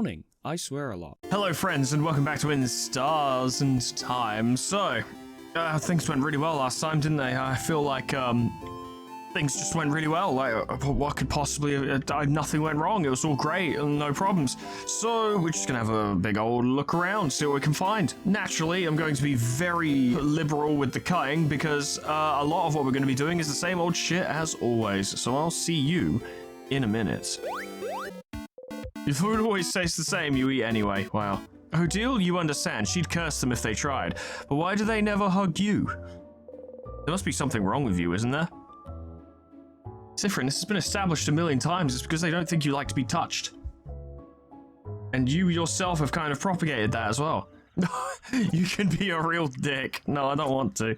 morning. I swear a lot. Hello friends and welcome back to In Stars and Time. So, things went really well last time, didn't they? I feel like, things just went really well. Like, what could possibly, nothing went wrong. It was all great and no problems. So, we're just gonna have a big old look around, see what we can find. Naturally, I'm going to be very liberal with the cutting because, a lot of what we're gonna be doing is the same old shit as always. So I'll see you in a minute. Your food always tastes the same, you eat anyway. Wow. Odile, you understand. She'd curse them if they tried. But why do they never hug you? There must be something wrong with you, isn't there? Siffrin, this has been established a million times. It's because they don't think you like to be touched. And you yourself have kind of propagated that as well. You can be a real dick. No, I don't want to.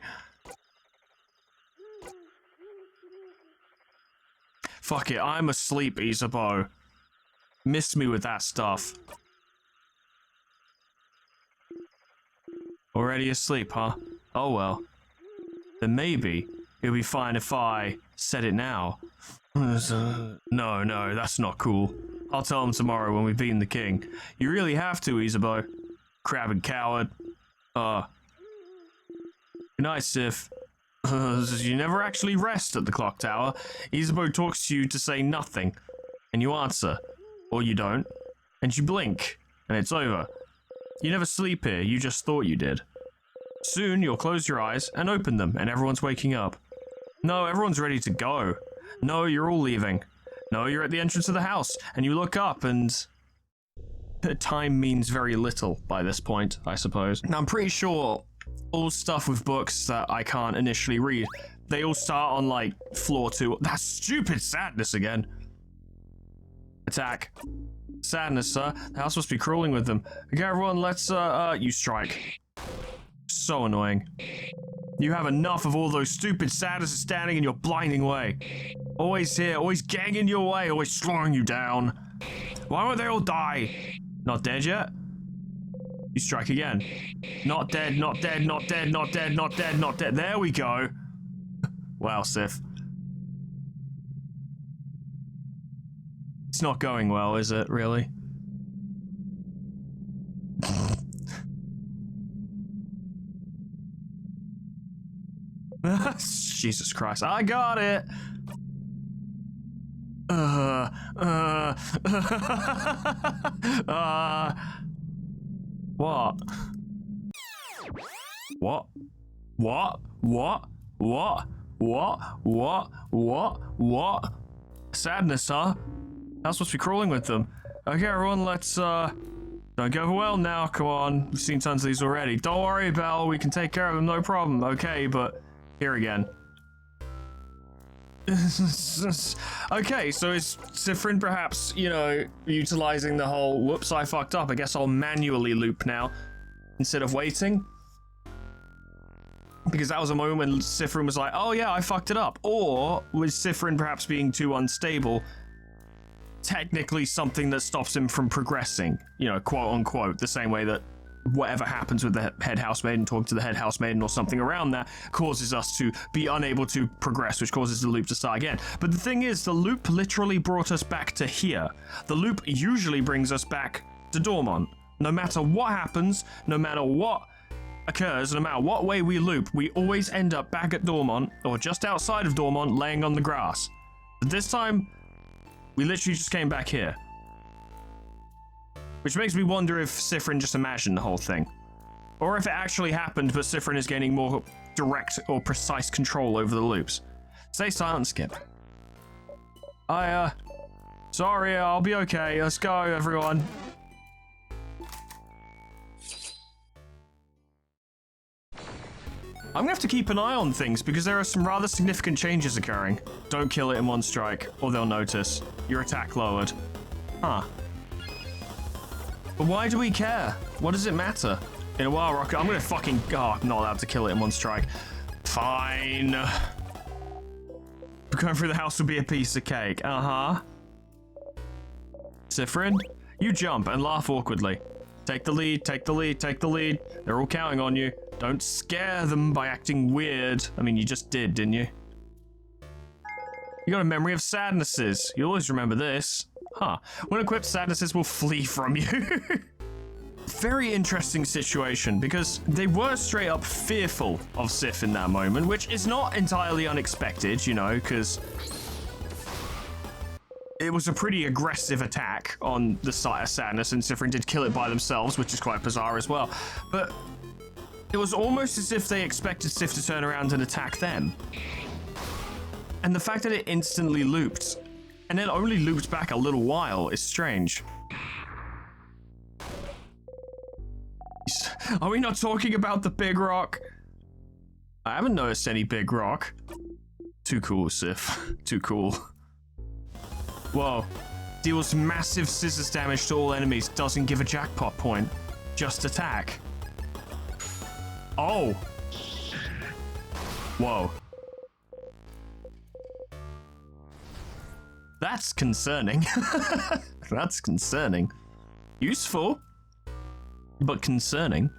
Fuck it, I'm asleep, Isabeau. Missed me with that stuff. Already asleep, huh? Oh well. Then maybe it'll be fine if I said it now. No, that's not cool. I'll tell him tomorrow when we've beaten the king. You really have to, Isabeau. Crabbing coward. Good night, Sif. You never actually rest at the clock tower. Isabeau talks to you to say nothing, and you answer. Or you don't, and you blink, and it's over. You never sleep here, you just thought you did. Soon you'll close your eyes and open them, and everyone's waking up. No, everyone's ready to go. No, you're all leaving. No, you're at the entrance of the house, and you look up, and time means very little by this point, I suppose. Now, I'm pretty sure all stuff with books that I can't initially read, they all start on, like, floor 2. That stupid sadness again. Attack. Sadness, sir. The house must be crawling with them. Okay, everyone, let's, you strike. So annoying. You have enough of all those stupid sadnesses standing in your blinding way. Always here, always getting in your way, always slowing you down. Why won't they all die? Not dead yet? You strike again. Not dead, not dead, not dead, not dead, not dead, not dead. There we go. Wow, Sif. It's not going well, is it, really? Jesus Christ, I got it! What? What? What? What? What? What? Sadness, huh? That's supposed to be crawling with them. Okay, everyone, let's, don't get overwhelmed now, come on. We've seen tons of these already. Don't worry, Belle, we can take care of them, no problem. Okay, but here again. Okay, so is Siffrin perhaps, you know, utilizing the whole, whoops, I fucked up, I guess I'll manually loop now, instead of waiting? Because that was a moment when Siffrin was like, oh yeah, I fucked it up. Or was Siffrin perhaps being too unstable, technically something that stops him from progressing, you know, quote unquote, the same way that whatever happens with the head housemaiden, talking to the head housemaiden or something around that causes us to be unable to progress, which causes the loop to start again. But the thing is, the loop literally brought us back to here. The loop usually brings us back to Dormont. No matter what happens, no matter what occurs, no matter what way we loop, we always end up back at Dormont or just outside of Dormont laying on the grass. But this time, we literally just came back here. Which makes me wonder if Siffrin just imagined the whole thing. Or if it actually happened, but Siffrin is gaining more direct or precise control over the loops. Stay silent, Skip. Sorry, I'll be okay. Let's go, everyone. I'm gonna have to keep an eye on things because there are some rather significant changes occurring. Don't kill it in one strike, or they'll notice. Your attack lowered. Huh. But why do we care? What does it matter? In a while, Rocket, I'm gonna fucking... Oh, I'm not allowed to kill it in one strike. Fine. Going through the house would be a piece of cake. Uh-huh. Siffrin, you jump and laugh awkwardly. Take the lead, take the lead, take the lead. They're all counting on you. Don't scare them by acting weird. I mean, you just did, didn't you? You got a memory of sadnesses. You always remember this. Huh. When equipped, sadnesses will flee from you. Very interesting situation, because they were straight up fearful of Sif in that moment, which is not entirely unexpected, you know, because it was a pretty aggressive attack on the site of sadness, and Sifrin did kill it by themselves, which is quite bizarre as well. But it was almost as if they expected Sif to turn around and attack them. And the fact that it instantly looped, and then only looped back a little while, is strange. Are we not talking about the big rock? I haven't noticed any big rock. Too cool, Sif. Too cool. Whoa. Deals massive scissors damage to all enemies. Doesn't give a jackpot point. Just attack. Oh. Whoa. That's concerning. That's concerning. Useful, but concerning.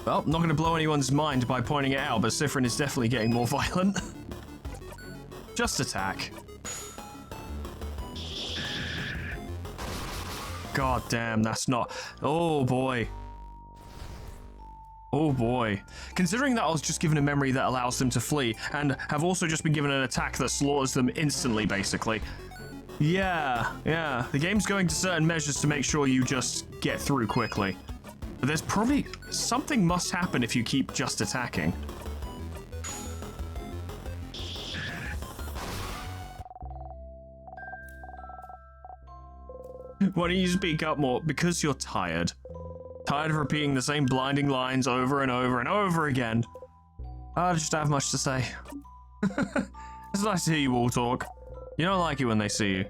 Well, not going to blow anyone's mind by pointing it out, but Sifrin is definitely getting more violent. Just attack. God damn, that's not... Oh boy. Oh boy. Considering that I was just given a memory that allows them to flee, and have also just been given an attack that slaughters them instantly, basically. Yeah. The game's going to certain measures to make sure you just get through quickly. But there's probably... something must happen if you keep just attacking. Why don't you speak up more? Because you're tired. Tired of repeating the same blinding lines over and over and over again. I just have much to say. It's nice to hear you all talk. You don't like it when they see you.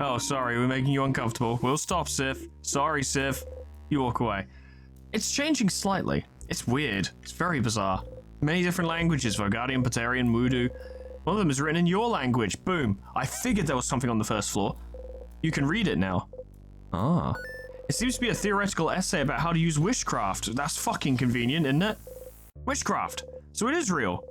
Oh, sorry, we're making you uncomfortable. We'll stop, Sif. Sorry, Sif. You walk away. It's changing slightly. It's weird. It's very bizarre. Many different languages, Vogadian, Patarian, Mudu. One of them is written in your language. Boom. I figured there was something on the first floor. You can read it now. Ah. It seems to be a theoretical essay about how to use witchcraft. That's fucking convenient, isn't it? Witchcraft. So it is real.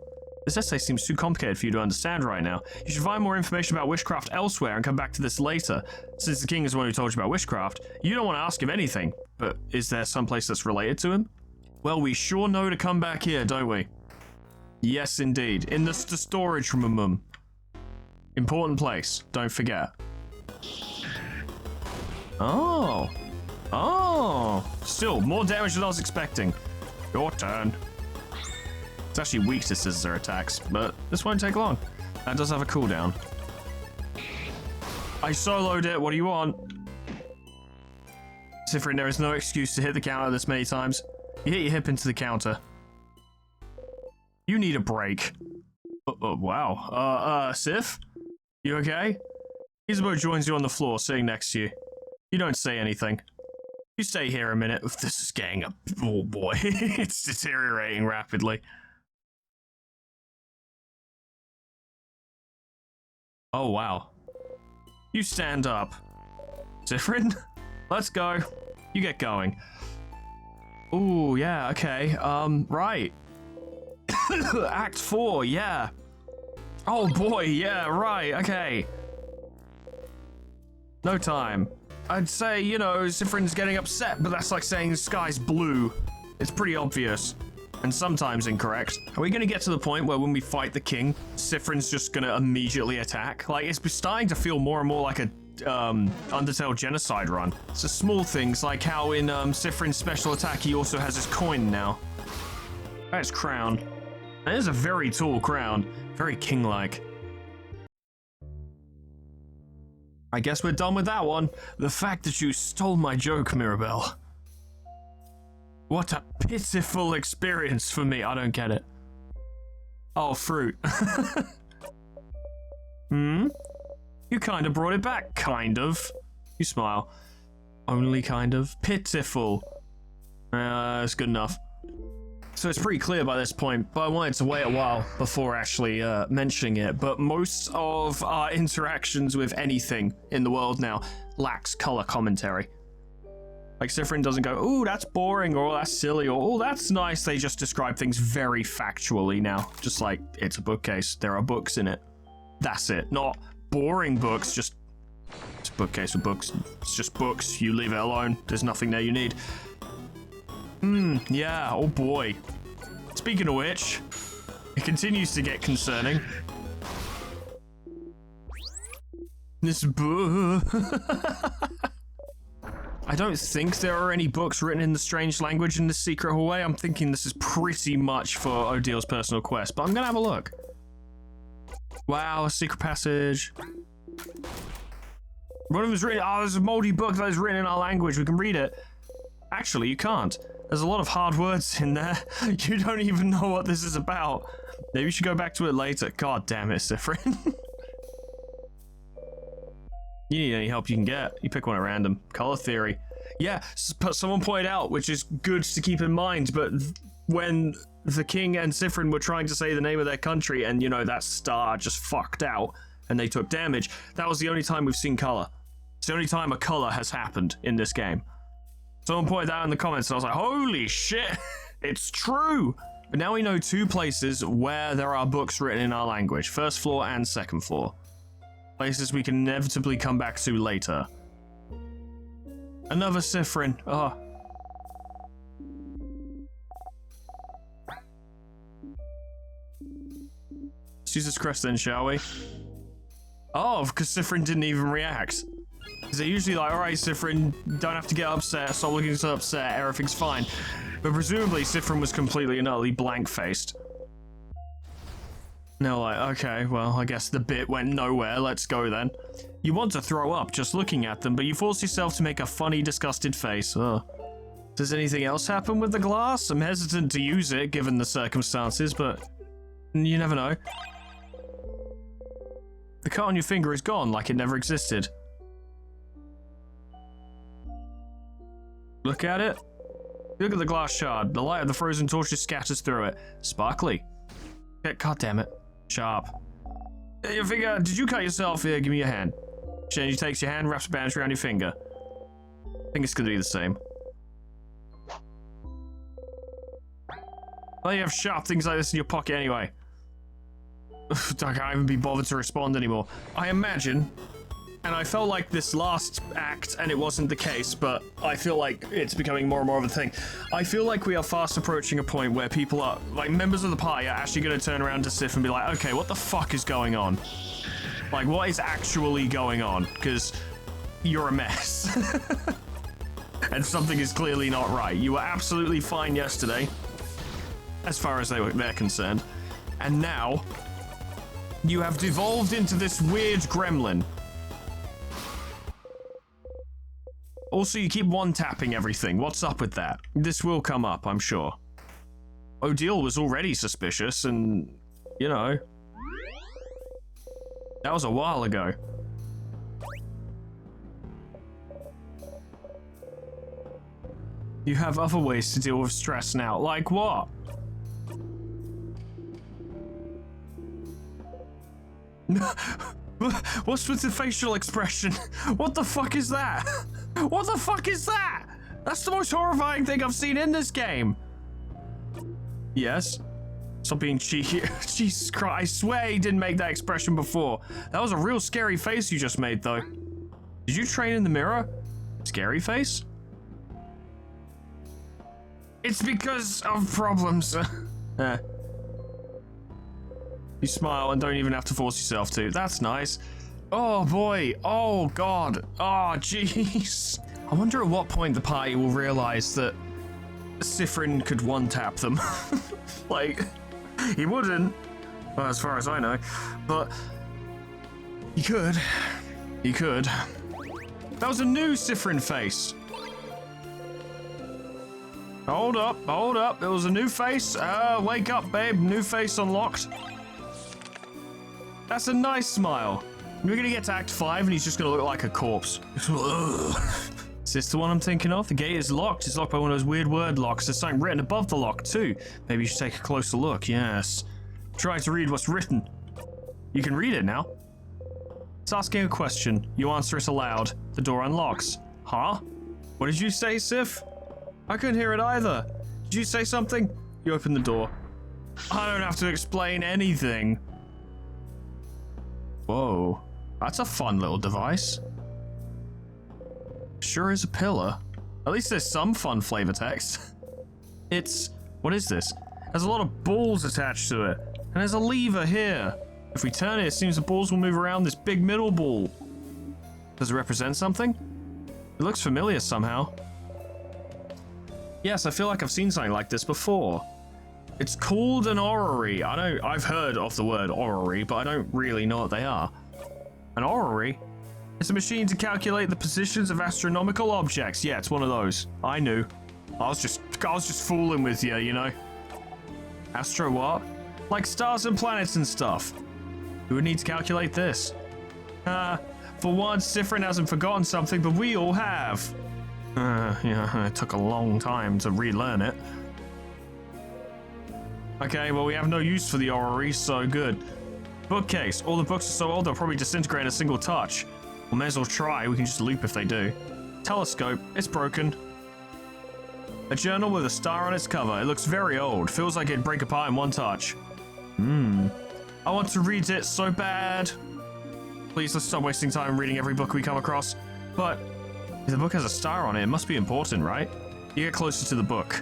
This essay seems too complicated for you to understand right now. You should find more information about witchcraft elsewhere and come back to this later. Since the king is the one who told you about witchcraft, you don't want to ask him anything. But is there some place that's related to him? Well, we sure know to come back here, don't we? Yes, indeed. In the storage room. Important place. Don't forget. Oh. Still, more damage than I was expecting. Your turn. It's actually weak to scissor attacks, but this won't take long. That does have a cooldown. I soloed it. What do you want? Sifrin, there is no excuse to hit the counter this many times. You hit your hip into the counter. You need a break. Wow. Sif? You okay? Isabeau joins you on the floor, sitting next to you. You don't say anything. You stay here a minute. This is getting a... Oh boy. It's deteriorating rapidly. Oh wow. You stand up. Sifrin? Let's go. You get going. Ooh, yeah, okay. Right. Act 4, yeah. Oh boy, yeah, right, okay. No time. I'd say, you know, Sifrin's getting upset, but that's like saying the sky's blue. It's pretty obvious. And sometimes incorrect. Are we gonna get to the point where when we fight the king, Sifrin's just gonna immediately attack? Like, it's starting to feel more and more like a Undertale genocide run. It's the small things, like how in Sifrin's special attack he also has his coin now. That's crown. That is a very tall crown. Very king-like. I guess we're done with that one. The fact that you stole my joke, Mirabelle. What a pitiful experience for me. I don't get it. Oh, fruit. You kind of brought it back, kind of. You smile. Only kind of. Pitiful. That's good enough. So it's pretty clear by this point, but I wanted to wait a while before actually mentioning it. But most of our interactions with anything in the world now lacks color commentary. Like, Sifrin doesn't go, ooh, that's boring, or that's silly, or oh, that's nice. They just describe things very factually now. Just like, it's a bookcase. There are books in it. That's it. Not boring books, just It's a bookcase with books. It's just books. You leave it alone. There's nothing there you need. Yeah, oh boy. Speaking of which, it continues to get concerning. This book. I don't think there are any books written in the strange language in this secret hallway. I'm thinking this is pretty much for Odil's personal quest, but I'm gonna have a look. Wow, a secret passage. One of them is written. Oh, there's a moldy book that is written in our language. We can read it. Actually, you can't. There's a lot of hard words in there. You don't even know what this is about. Maybe you should go back to it later. God damn it, Sifrin. You need any help you can get. You pick one at random. Color theory. Yeah, someone pointed out, which is good to keep in mind, but when the king and Sifrin were trying to say the name of their country and, you know, that star just fucked out and they took damage, that was the only time we've seen color. It's the only time a color has happened in this game. Someone pointed that out in the comments and I was like, holy shit, it's true. But now we know 2 places where there are books written in our language. First floor and second floor. Places we can inevitably come back to later. Another Sifrin. Oh. Let's use this crest then, shall we? Oh, because Sifrin didn't even react. Because they're usually like, alright, Sifrin, don't have to get upset, stop looking so upset, everything's fine. But presumably, Sifrin was completely and utterly blank-faced. No, like, okay, well, I guess the bit went nowhere, let's go then. You want to throw up just looking at them, but you force yourself to make a funny, disgusted face. Oh. Does anything else happen with the glass? I'm hesitant to use it, given the circumstances, but you never know. The cut on your finger is gone, like it never existed. Look at it. Look at the glass shard. The light of the frozen torches scatters through it. Sparkly. God damn it. Sharp. Your finger, did you cut yourself? Here, give me your hand. Shenji takes your hand, wraps a bandage around your finger. I think it's gonna be the same. Well, you have sharp things like this in your pocket anyway. I can't even be bothered to respond anymore. I imagine, and I felt like this last act, and it wasn't the case, but I feel like it's becoming more and more of a thing. I feel like we are fast approaching a point where people are, like, members of the party are actually going to turn around to Sif and be like, okay, what the fuck is going on? Like, what is actually going on? Because you're a mess. And something is clearly not right. You were absolutely fine yesterday, as far as they're concerned. And now, you have devolved into this weird gremlin. Also, you keep one-tapping everything. What's up with that? This will come up, I'm sure. Odile was already suspicious, and, you know, that was a while ago. You have other ways to deal with stress now. Like what? What's with the facial expression? What the fuck is that? What the fuck is that? That's the most horrifying thing I've seen in this game. Yes? Stop being cheeky. Jesus Christ, I swear he didn't make that expression before. That was a real scary face you just made, though. Did you train in the mirror? Scary face? It's because of problems. You smile and don't even have to force yourself to. That's nice. Oh boy. Oh god. Oh jeez. I wonder at what point the party will realize that Sifrin could one-tap them. Like, he wouldn't, well, as far as I know, but he could. He could. That was a new Sifrin face. Hold up, hold up. There was a new face. Wake up, babe. New face unlocked. That's a nice smile. We're gonna get to Act 5 and he's just gonna look like a corpse. Is this the one I'm thinking of? The gate is locked. It's locked by one of those weird word locks. There's something written above the lock too. Maybe you should take a closer look. Yes. Try to read what's written. You can read it now. It's asking a question. You answer it aloud. The door unlocks. Huh? What did you say, Sif? I couldn't hear it either. Did you say something? You open the door. I don't have to explain anything. Whoa. That's a fun little device. Sure is a pillar. At least there's some fun flavor text. What is this? There's a lot of balls attached to it. And there's a lever here. If we turn it, it seems the balls will move around this big middle ball. Does it represent something? It looks familiar somehow. Yes, I feel like I've seen something like this before. It's called an orrery. I've heard of the word orrery, but I don't really know what they are. An orrery? It's a machine to calculate the positions of astronomical objects. Yeah, it's one of those. I knew. I was just fooling with you, you know. Astro what? Like stars and planets and stuff. Who would need to calculate this? For once, Sifrin hasn't forgotten something, but we all have. Yeah, it took a long time to relearn it. Okay, well, we have no use for the orrery, so good. Bookcase. All the books are so old they'll probably disintegrate in a single touch. We may as well try, we can just loop if they do. Telescope. It's broken. A journal with a star on its cover. It looks very old. Feels like it'd break apart in one touch. I want to read it so bad. Please, let's stop wasting time reading every book we come across. But if the book has a star on it, it must be important, right? You get closer to the book.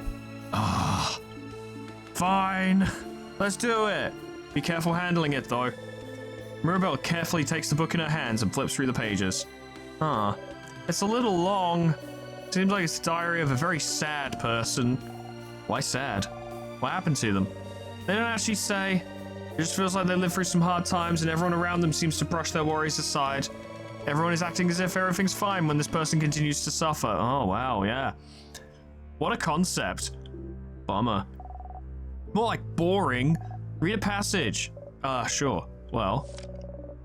Fine. Let's do it. Be careful handling it, though. Mirabelle carefully takes the book in her hands and flips through the pages. It's a little long. Seems like it's a diary of a very sad person. Why sad? What happened to them? They don't actually say. It just feels like they live through some hard times and everyone around them seems to brush their worries aside. Everyone is acting as if everything's fine when this person continues to suffer. Oh, wow, yeah. What a concept. Bummer. More like boring. Read a passage. Sure. Well,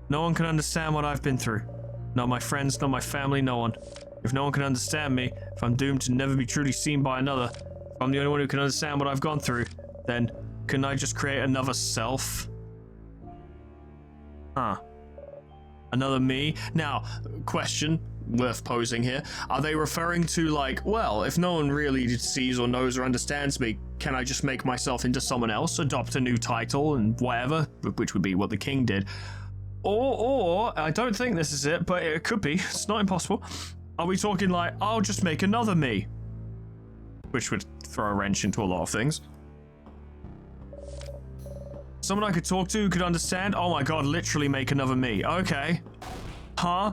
no one can understand what I've been through. Not my friends, not my family, no one. If no one can understand me, if I'm doomed to never be truly seen by another, if I'm the only one who can understand what I've gone through, then can I just create another self? Another me? Now, question worth posing here. Are they referring to like, well, if no one really sees or knows or understands me, can I just make myself into someone else, adopt a new title and whatever, which would be what the king did? Or, I don't think this is it, but it could be. It's not impossible. Are we talking like, I'll just make another me? Which would throw a wrench into a lot of things. Someone I could talk to who could understand? Oh my god, literally make another me. Okay. Huh?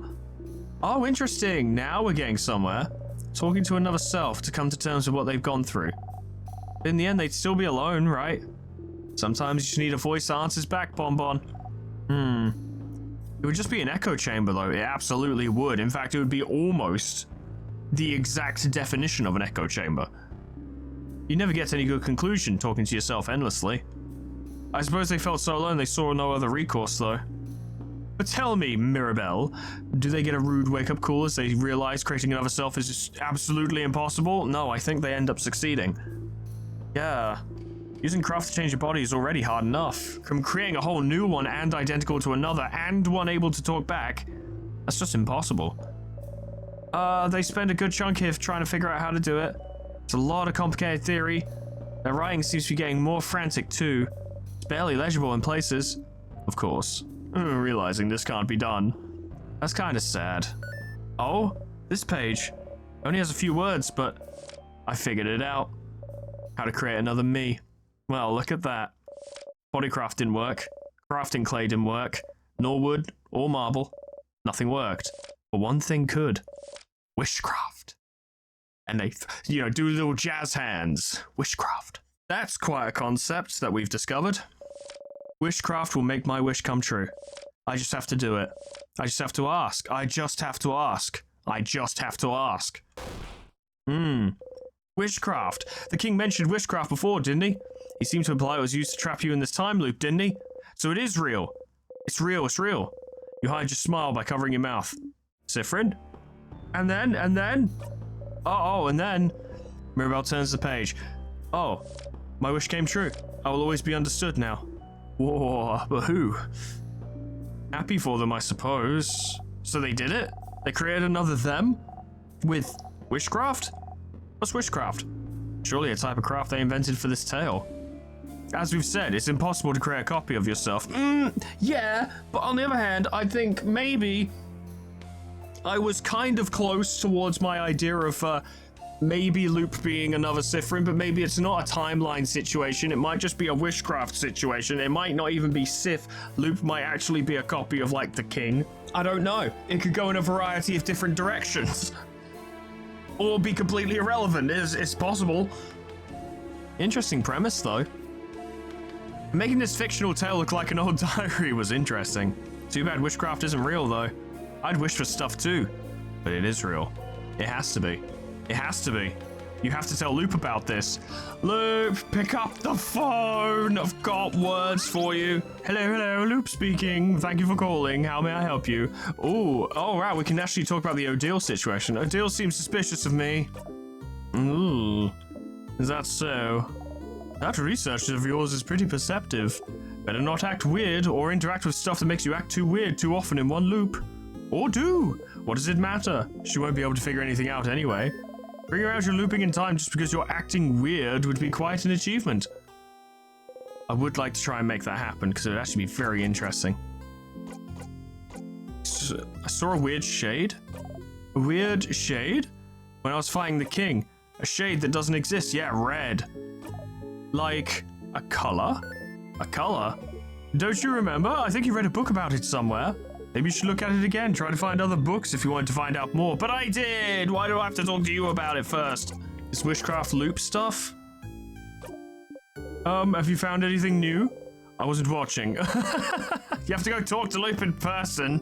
Oh, interesting. Now we're getting somewhere. Talking to another self to come to terms with what they've gone through. In the end, they'd still be alone, right? Sometimes you just need a voice that answers back, Bonbon. It would just be an echo chamber, though. It absolutely would. In fact, it would be almost the exact definition of an echo chamber. You never get to any good conclusion talking to yourself endlessly. I suppose they felt so alone they saw no other recourse, though. But tell me, Mirabelle, do they get a rude wake-up call as they realize creating another self is just absolutely impossible? No, I think they end up succeeding. Yeah. Using craft to change your body is already hard enough. From creating a whole new one and identical to another and one able to talk back, that's just impossible. They spend a good chunk here trying to figure out how to do it. It's a lot of complicated theory. Their writing seems to be getting more frantic too. It's barely legible in places. Of course. Realizing this can't be done. That's kind of sad. Oh, this page only has a few words, but I figured it out. How to create another me. Well, look at that. Bodycraft didn't work. Crafting clay didn't work. Nor wood or marble. Nothing worked. But one thing could. Wishcraft. And they, do little jazz hands. Wishcraft. That's quite a concept that we've discovered. Wishcraft will make my wish come true. I just have to do it. I just have to ask. I just have to ask. I just have to ask. Wishcraft. The king mentioned wishcraft before, didn't he? He seemed to imply it was used to trap you in this time loop, didn't he? So it is real. It's real, it's real. You hide your smile by covering your mouth. Sifrin? And then? And then... Mirabelle turns the page. Oh, my wish came true. I will always be understood now. Whoa, but who? Happy for them, I suppose. So they did it? They created another them? With wishcraft? What's wishcraft? Surely a type of craft they invented for this tale. As we've said, it's impossible to create a copy of yourself. Yeah, but on the other hand, I think maybe I was kind of close towards my idea of maybe Loop being another Sifrin, but maybe it's not a timeline situation. It might just be a witchcraft situation. It might not even be Sif. Loop might actually be a copy of, like, the king. I don't know. It could go in a variety of different directions. Or be completely irrelevant. It's possible. Interesting premise, though. Making this fictional tale look like an old diary was interesting. Too bad witchcraft isn't real, though. I'd wish for stuff, too. But it is real. It has to be. It has to be. You have to tell Loop about this. Loop, pick up the phone. I've got words for you. Hello, Loop speaking. Thank you for calling. How may I help you? Ooh, all right, we can actually talk about the Odile situation. Odile seems suspicious of me. Ooh, is that so? That research of yours is pretty perceptive. Better not act weird or interact with stuff that makes you act too weird too often in one loop. Or do. What does it matter? She won't be able to figure anything out anyway. Figuring out your looping in time just because you're acting weird would be quite an achievement. I would like to try and make that happen because it would actually be very interesting. I saw a weird shade. A weird shade? When I was fighting the king. A shade that doesn't exist. Yeah, red. Like a color? A color? Don't you remember? I think you read a book about it somewhere. Maybe you should look at it again, try to find other books if you wanted to find out more. But I did! Why do I have to talk to you about it first? This witchcraft loop stuff? Have you found anything new? I wasn't watching. You have to go talk to Loop in person.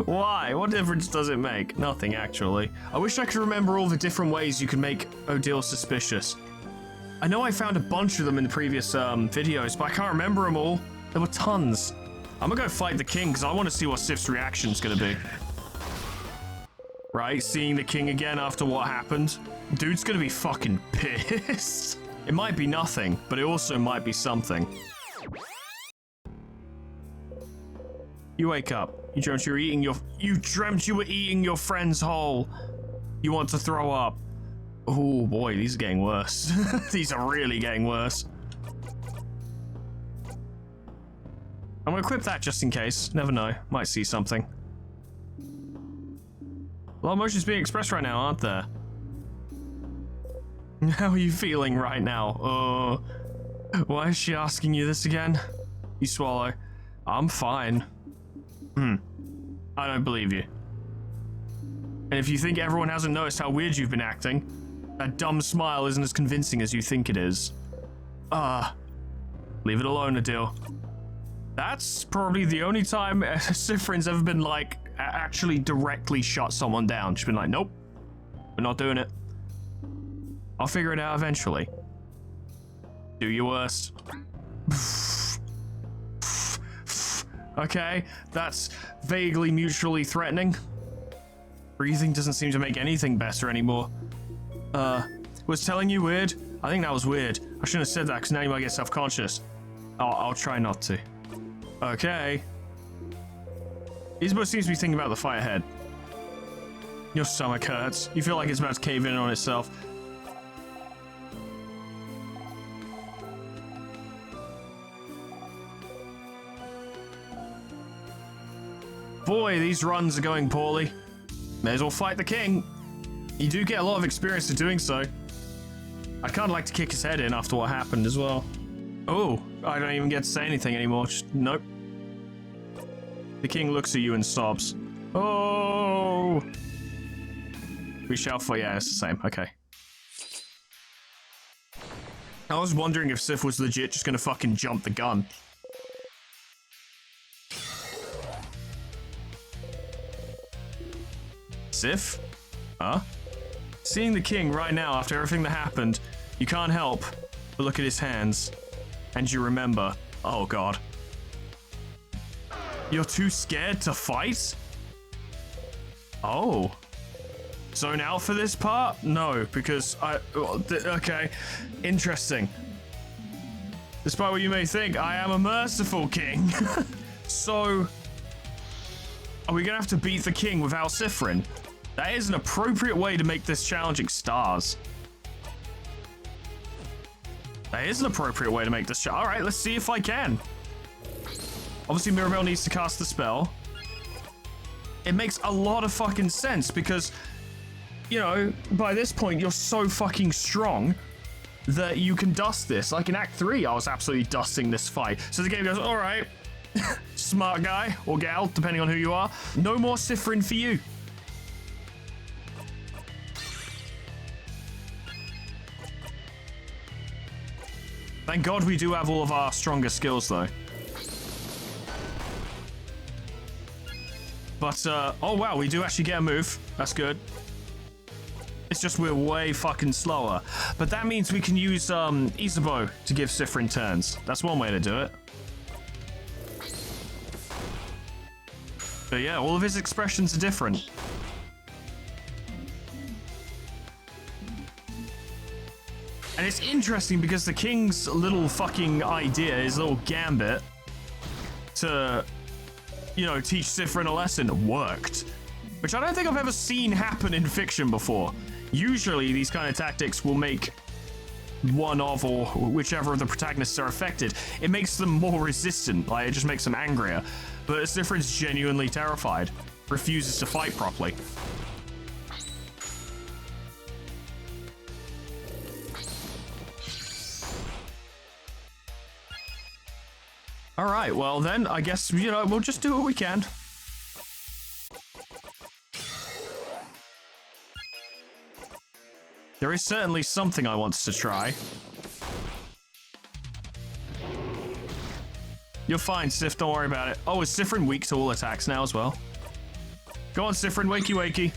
Why? What difference does it make? Nothing, actually. I wish I could remember all the different ways you can make Odile suspicious. I know I found a bunch of them in the previous videos, but I can't remember them all. There were tons. I'm gonna go fight the king because I want to see what Sif's reaction's gonna be. Right, seeing the king again after what happened. Dude's gonna be fucking pissed. It might be nothing, but it also might be something. You wake up. You dreamt you were eating your friend's whole. You want to throw up. Oh boy, these are getting worse. These are really getting worse. I'm gonna equip that just in case. Never know. Might see something. A lot of emotions being expressed right now, aren't there? How are you feeling right now? Why is she asking you this again? You swallow. I'm fine. I don't believe you. And if you think everyone hasn't noticed how weird you've been acting, that dumb smile isn't as convincing as you think it is. Leave it alone, Odile. That's probably the only time Sifrin's ever been like, actually directly shut someone down. She's been like, nope, we're not doing it. I'll figure it out eventually. Do your worst. Okay, that's vaguely mutually threatening. Breathing doesn't seem to make anything better anymore. Was telling you weird? I think that was weird. I shouldn't have said that because now you might get self-conscious. I'll try not to. Okay. Isabel seems to be thinking about the fight ahead. Your stomach hurts. You feel like it's about to cave in on itself. Boy, these runs are going poorly. May as well fight the king. You do get a lot of experience to doing so. I'd kind of like to kick his head in after what happened as well. Oh, I don't even get to say anything anymore. Just, nope. The king looks at you and sobs. Oh! We shall fight. Yeah, it's the same. Okay. I was wondering if Sif was legit just gonna fucking jump the gun. Sif? Huh? Seeing the king right now after everything that happened, you can't help but look at his hands. And you remember, oh god. You're too scared to fight? Oh. Zone out for this part? No, because okay. Interesting. Despite what you may think, I am a merciful king. So, are we gonna have to beat the king without Sifrin? That is an appropriate way to make this challenging stars. That is an appropriate way to make this challenge. Alright, let's see if I can. Obviously, Mirabelle needs to cast the spell. it makes a lot of fucking sense because, you know, by this point, you're so fucking strong that you can dust this. Like in Act 3, I was absolutely dusting this fight. So the game goes, all right, smart guy or gal, depending on who you are, no more Sifrin for you. Thank God we do have all of our stronger skills, though. But, oh wow, we do actually get a move. That's good. It's just we're way fucking slower. But that means we can use, Isabeau to give Sifrin turns. That's one way to do it. But yeah, all of his expressions are different. And it's interesting because the king's little fucking idea, his little gambit to, you know, teach Sifrin a lesson worked. Which I don't think I've ever seen happen in fiction before. Usually these kind of tactics will make one of or whichever of the protagonists are affected, it makes them more resistant, like it just makes them angrier. But Sifrin's genuinely terrified, refuses to fight properly. All right, well then, I guess, you know, we'll just do what we can. There is certainly something I want to try. You're fine, Sif, don't worry about it. Oh, is Sifrin weak to all attacks now as well? Go on, Sifrin, wakey wakey.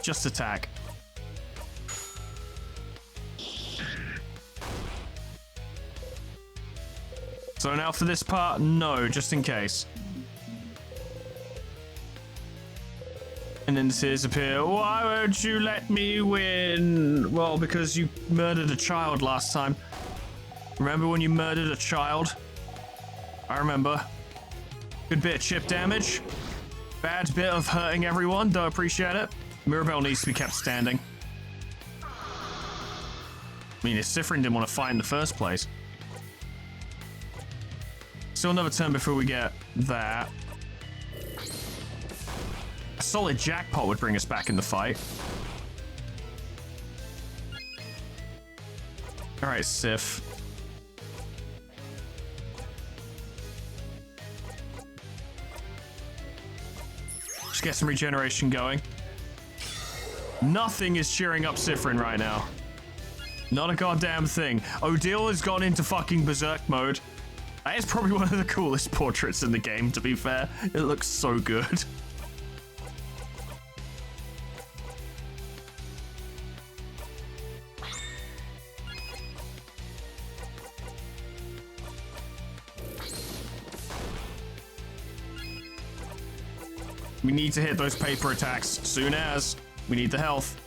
Just attack. So now for this part, no, just in case. And then the tears appear. Why won't you let me win? Well, because you murdered a child last time. Remember when you murdered a child? I remember. Good bit of chip damage. Bad bit of hurting everyone. Don't appreciate it. Mirabelle needs to be kept standing. I mean, if Sifrin didn't want to fight in the first place. Still another turn before we get that. A solid jackpot would bring us back in the fight. Alright, Sif. Just get some regeneration going. Nothing is cheering up Sifrin right now. Not a goddamn thing. Odile has gone into fucking berserk mode. That is probably one of the coolest portraits in the game, to be fair. It looks so good. We need to hit those paper attacks soon as. We need the health.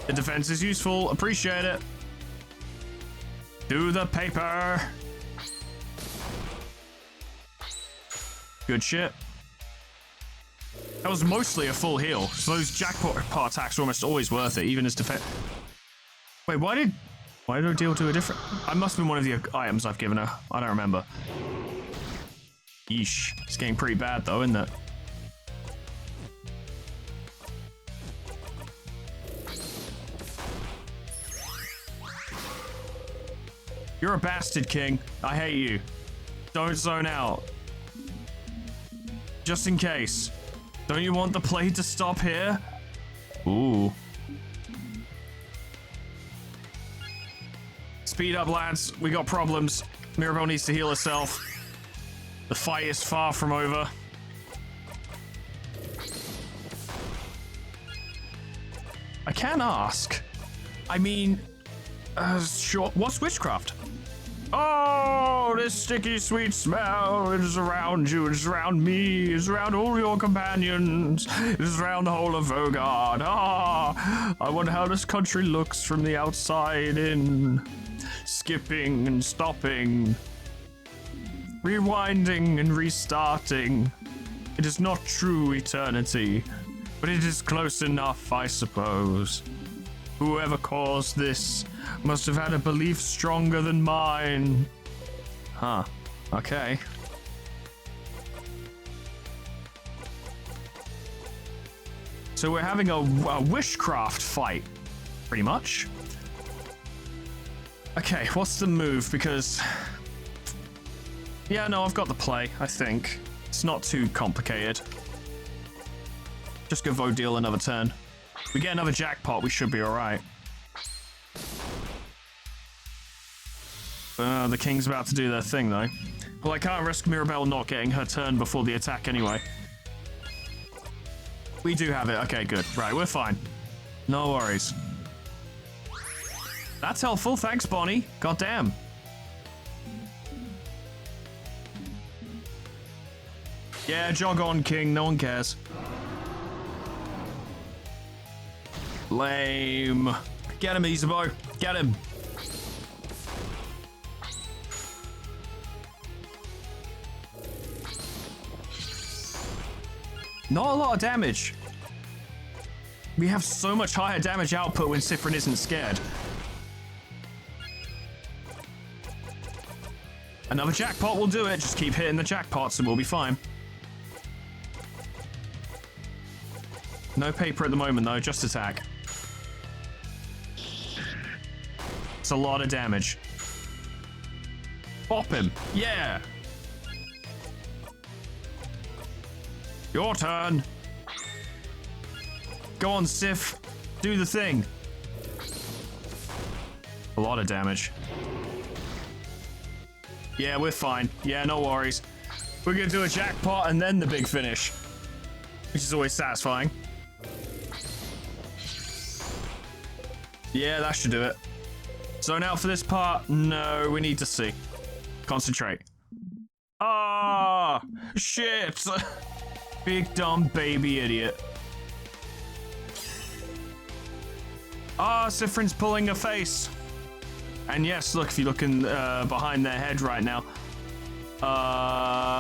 The defense is useful. Appreciate it. Do the paper. Good shit. That was mostly a full heal, so those jackpot attacks are almost always worth it, even as defense. Wait, why did Odile do a different? I must have been one of the items I've given her. I don't remember. Yeesh. It's getting pretty bad though, isn't it? You're a bastard, King. I hate you. Don't zone out. Just in case. Don't you want the play to stop here? Ooh. Speed up, lads. We got problems. Mirabelle needs to heal herself. The fight is far from over. I can ask. I mean, sure. What's witchcraft? Oh, this sticky sweet smell is around you, it's around me, it's around all your companions, it's around the whole of Vogard. Ah, I wonder how this country looks from the outside in. Skipping and stopping. Rewinding and restarting. It is not true eternity, but it is close enough, I suppose. Whoever caused this must have had a belief stronger than mine. Huh. Okay. So we're having a wishcraft fight, pretty much. Okay, what's the move? Because... yeah, no, I've got the play, I think. It's not too complicated. Just go vote deal another turn. We get another jackpot, we should be alright. The king's about to do their thing, though. Well, I can't risk Mirabelle not getting her turn before the attack anyway. We do have it. Okay, good. Right, we're fine. No worries. That's helpful. Thanks, Bonnie. Goddamn. Yeah, jog on, King. No one cares. Lame. Get him, Isabeau. Get him. Not a lot of damage. We have so much higher damage output when Sifrin isn't scared. Another jackpot will do it. Just keep hitting the jackpots and we'll be fine. No paper at the moment, though. Just attack. It's a lot of damage. Pop him. Yeah. Your turn. Go on, Sif. Do the thing. A lot of damage. Yeah, we're fine. Yeah, no worries. We're gonna do a jackpot and then the big finish, which is always satisfying. Yeah, that should do it. Zone out for this part? No, we need to see. Concentrate. Ah, shit. Big dumb baby idiot. Ah, Sifrin's pulling a face. And yes, look, if you look in, behind their head right now,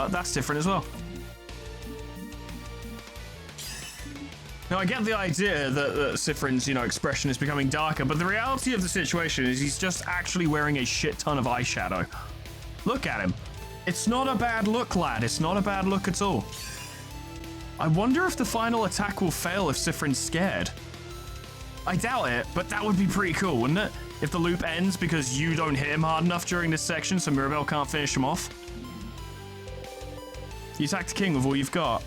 that's different as well. Now, I get the idea that Sifrin's, expression is becoming darker, but the reality of the situation is he's just actually wearing a shit ton of eyeshadow. Look at him. It's not a bad look, lad. It's not a bad look at all. I wonder if the final attack will fail if Sifrin's scared. I doubt it, but that would be pretty cool, wouldn't it? If the loop ends because you don't hit him hard enough during this section so Mirabelle can't finish him off. You attack the king with all you've got.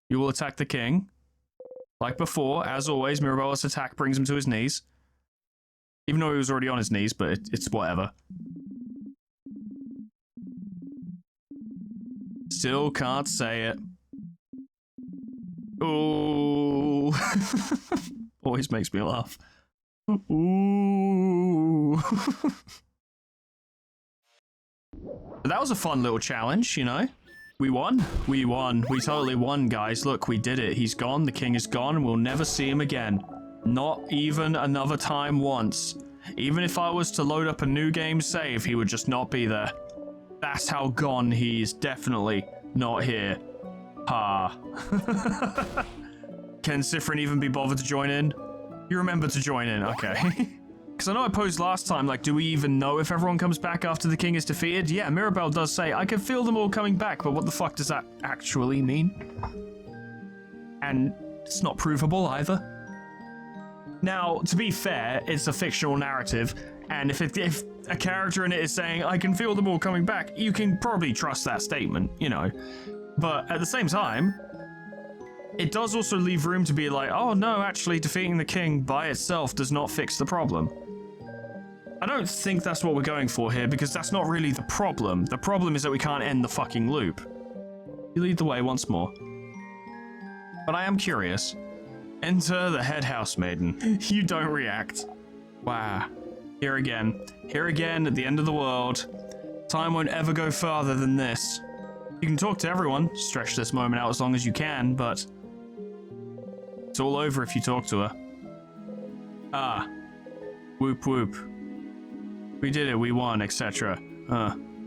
You will attack the king. Like before, as always, Mirabelle's attack brings him to his knees. Even though he was already on his knees, but it's whatever. Still can't say it. Ooh. Always makes me laugh. Ooh. That was a fun little challenge, We won. We won. We totally won, guys. Look, we did it. He's gone. The king is gone. We'll never see him again. Not even another time once. Even if I was to load up a new game save, he would just not be there. That's how gone he is. Definitely not here. Ha. Can Sifrin even be bothered to join in? You remember to join in. Okay. Because I know I posed last time, do we even know if everyone comes back after the king is defeated? Yeah, Mirabelle does say, I can feel them all coming back, but what the fuck does that actually mean? And it's not provable either. Now, to be fair, it's a fictional narrative, and if a character in it is saying, I can feel them all coming back, you can probably trust that statement, But at the same time, it does also leave room to be like, oh no, actually defeating the king by itself does not fix the problem. I don't think that's what we're going for here, because that's not really the problem. The problem is that we can't end the fucking loop. You lead the way once more. But I am curious. Enter the head housemaiden. You don't react. Wow. Here again. Here again at the end of the world. Time won't ever go farther than this. You can talk to everyone, stretch this moment out as long as you can, but it's all over if you talk to her. Ah. Whoop whoop. We did it, we won, etc.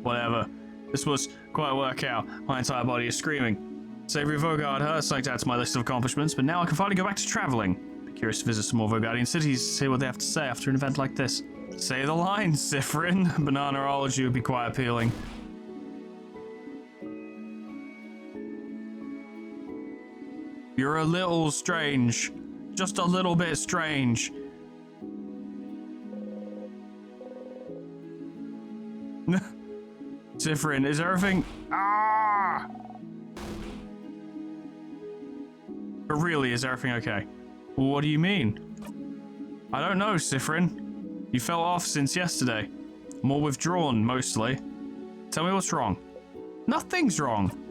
Whatever. This was quite a workout. My entire body is screaming. Savory Vogard, huh? It's like to add to my list of accomplishments, but now I can finally go back to traveling. Be curious to visit some more Vogardian cities, see what they have to say after an event like this. Say the line, Sifrin. Bananaology would be quite appealing. You're a little strange. Just a little bit strange. Zifrin, is everything... Ah! But really, is everything okay? What do you mean? I don't know, Zifrin. You fell off since yesterday. More withdrawn, mostly. Tell me what's wrong. Nothing's wrong.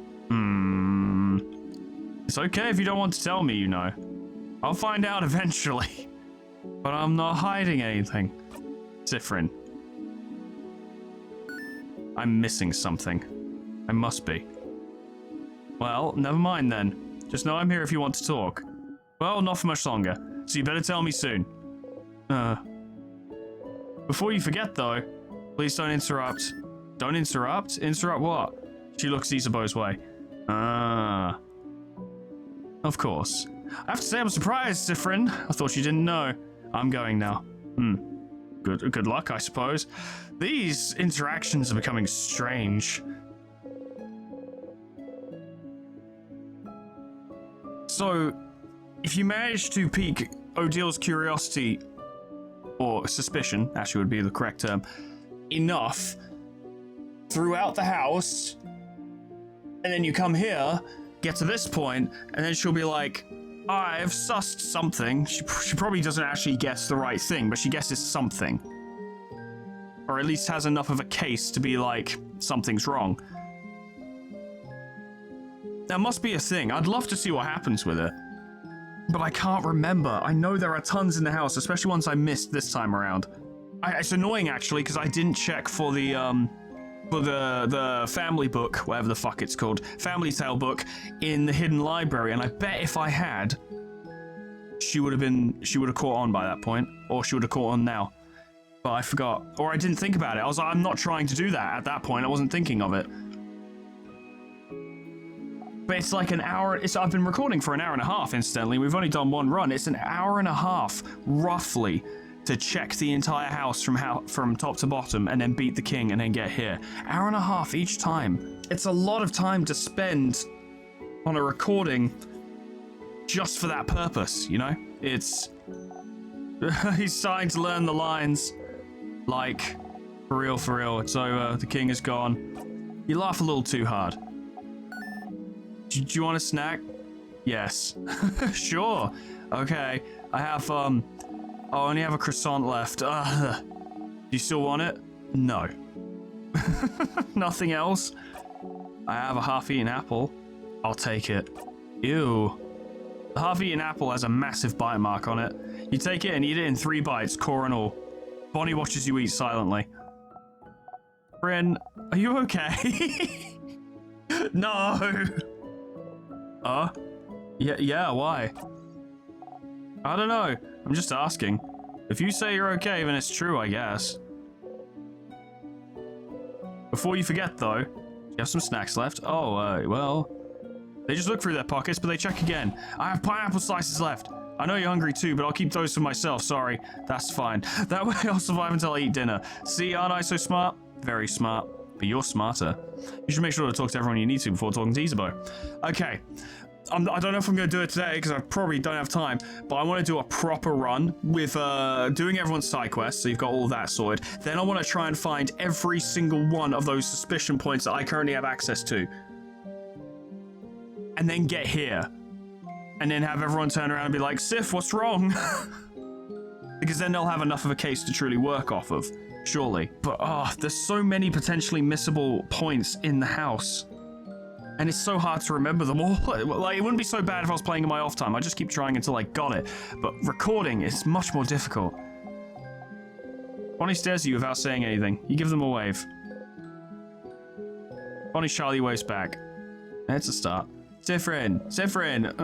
It's okay if you don't want to tell me, you know. I'll find out eventually. But I'm not hiding anything. Zifrin. I'm missing something. I must be. Well, never mind then. Just know I'm here if you want to talk. Well, not for much longer, so you better tell me soon. Before you forget, though, please don't interrupt. Don't interrupt? Interrupt what? She looks Isabeau's way. Of course. I have to say I'm surprised, Zifrin. I thought you didn't know. I'm going now. Good luck, I suppose. These interactions are becoming strange. So, if you manage to pique Odil's curiosity, or suspicion, actually would be the correct term, enough throughout the house, and then you come here, get to this point, and then she'll be like, I've sussed something. She probably doesn't actually guess the right thing, but she guesses something. Or at least has enough of a case to be like, something's wrong. That must be a thing. I'd love to see what happens with it. But I can't remember. I know there are tons in the house, especially ones I missed this time around. It's annoying, actually, because I didn't check for the family book, whatever the fuck it's called, family tale book in the hidden library, and I bet if I had, she would have caught on by that point, or she would have caught on now. But I forgot, or I didn't think about it. I was like, I'm not trying to do that at that point. I wasn't thinking of it. But it's like an hour. I've been recording for an hour and a half. Incidentally, we've only done one run. It's an hour and a half, roughly, to check the entire house from top to bottom, and then beat the king, and then get here. Hour and a half each time. It's a lot of time to spend on a recording just for that purpose, you know? It's... He's starting to learn the lines. Like, for real, it's over. The king is gone. You laugh a little too hard. Do you want a snack? Yes. Sure. Okay. I have, I only have a croissant left. Do you still want it? No. Nothing else? I have a half-eaten apple. I'll take it. Ew. The half-eaten apple has a massive bite mark on it. You take it and eat it in 3 bites, core and all. Bonnie watches you eat silently. Bryn, are you okay? No! Yeah, why? I don't know. I'm just asking. If you say you're okay, then it's true, I guess. Before you forget, though, you have some snacks left? Oh, well... They just look through their pockets, but they check again. I have pineapple slices left. I know you're hungry too, but I'll keep those for myself, sorry. That's fine. That way I'll survive until I eat dinner. See, aren't I so smart? Very smart. But you're smarter. You should make sure to talk to everyone you need to before talking to Isabeau. Okay. I don't know if I'm going to do it today, because I probably don't have time, but I want to do a proper run with doing everyone's side quests, so you've got all that sorted. Then I want to try and find every single one of those suspicion points that I currently have access to. And then get here. And then have everyone turn around and be like, Sif, what's wrong? Because then they'll have enough of a case to truly work off of, surely. But, there's so many potentially missable points in the house. And it's so hard to remember them all. Like, it wouldn't be so bad if I was playing in my off time. I just keep trying until I got it. But recording is much more difficult. Bonnie stares at you without saying anything. You give them a wave. Bonnie shyly waves back. It's a start. Zifrin,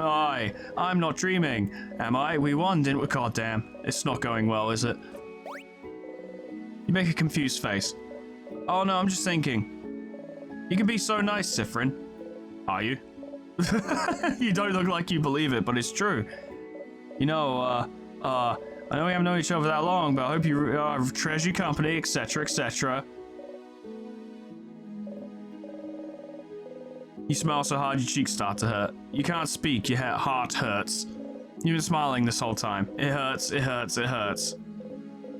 I'm not dreaming. Am I? We won, didn't we? God damn. It's not going well, is it? You make a confused face. Oh no, I'm just thinking. You can be so nice, Zifrin. Are you? You don't look like you believe it, but it's true. You know, I know we haven't known each other that long, but I hope you treasure your company, etc., etc. You smile so hard your cheeks start to hurt. You can't speak, your heart hurts. You've been smiling this whole time. It hurts, it hurts, it hurts.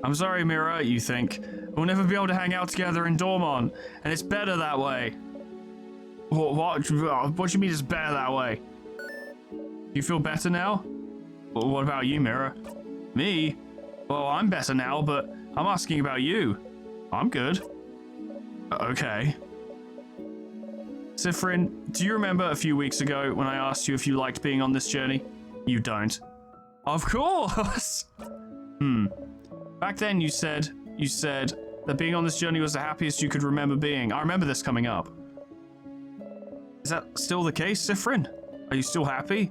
I'm sorry, Mira, you think. We'll never be able to hang out together in Dormont, and it's better that way. What do you mean it's better that way? You feel better now? Well, what about you, Mira? Me? Well, I'm better now, but I'm asking about you. I'm good. Okay. Sifrin, do you remember a few weeks ago when I asked you if you liked being on this journey? You don't. Of course! Back then you said that being on this journey was the happiest you could remember being. I remember this coming up. Is that still the case, Sifrin? Are you still happy?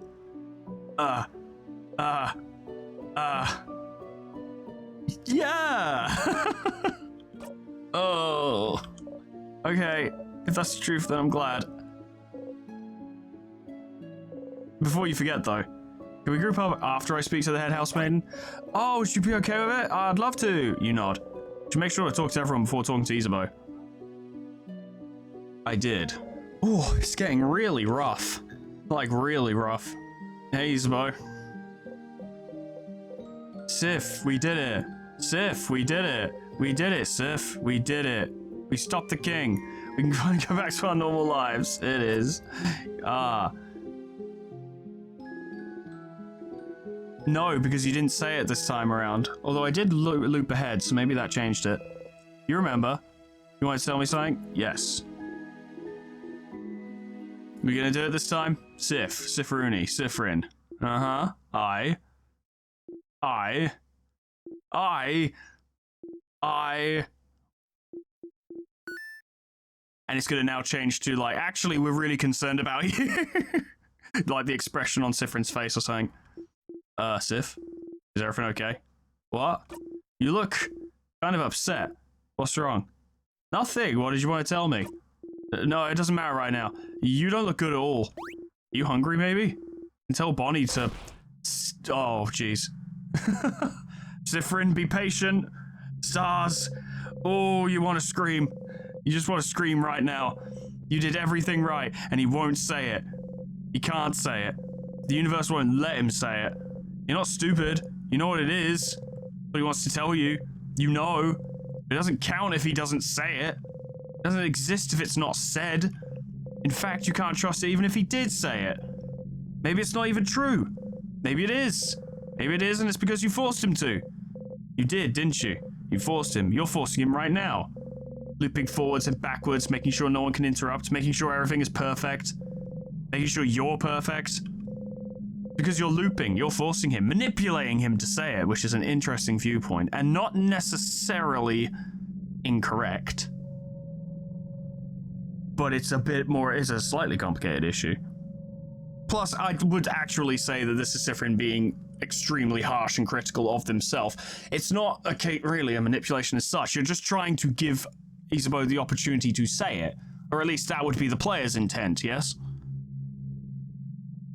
Yeah! Oh. Okay, if that's the truth, then I'm glad. Before you forget, though, can we group up after I speak to the head housemaiden? Oh, would you be okay with it? I'd love to. You nod. Should make sure to talk to everyone before talking to Isabeau. I did. Oh, it's getting really rough. Like, really rough. Hey, Isabeau. Sif, we did it. Sif, we did it. We did it, Sif. We did it. We stopped the king. We can finally go back to our normal lives. It is. No, because you didn't say it this time around. Although I did loop ahead, so maybe that changed it. You remember? You want to tell me something? Yes. We gonna do it this time? Sifruni, Sifrin. Uh-huh. And it's gonna now change to, like, actually, we're really concerned about you. Like the expression on Sifrin's face or something. Sif? Is everything okay? What? You look kind of upset. What's wrong? Nothing. What did you want to tell me? No, it doesn't matter right now. You don't look good at all. You hungry, maybe? And tell Bonnie to... Oh, jeez. Sifrin, be patient. Stars. Oh, you want to scream. You just want to scream right now. You did everything right, and he won't say it. He can't say it. The universe won't let him say it. You're not stupid. You know what it is. What he wants to tell you. You know. It doesn't count if he doesn't say it. It doesn't exist if it's not said. In fact, you can't trust it even if he did say it. Maybe it's not even true. Maybe it is. Maybe it is, and it's because you forced him to. You did, didn't you? You forced him. You're forcing him right now. Looping forwards and backwards, making sure no one can interrupt, making sure everything is perfect. Making sure you're perfect. Because you're looping, you're forcing him, manipulating him to say it, which is an interesting viewpoint, and not necessarily incorrect. But it's a slightly complicated issue. Plus, I would actually say that this is Sifrin being extremely harsh and critical of themselves. It's not really a manipulation as such. You're just trying to give Isabeau the opportunity to say it. Or at least that would be the player's intent, yes?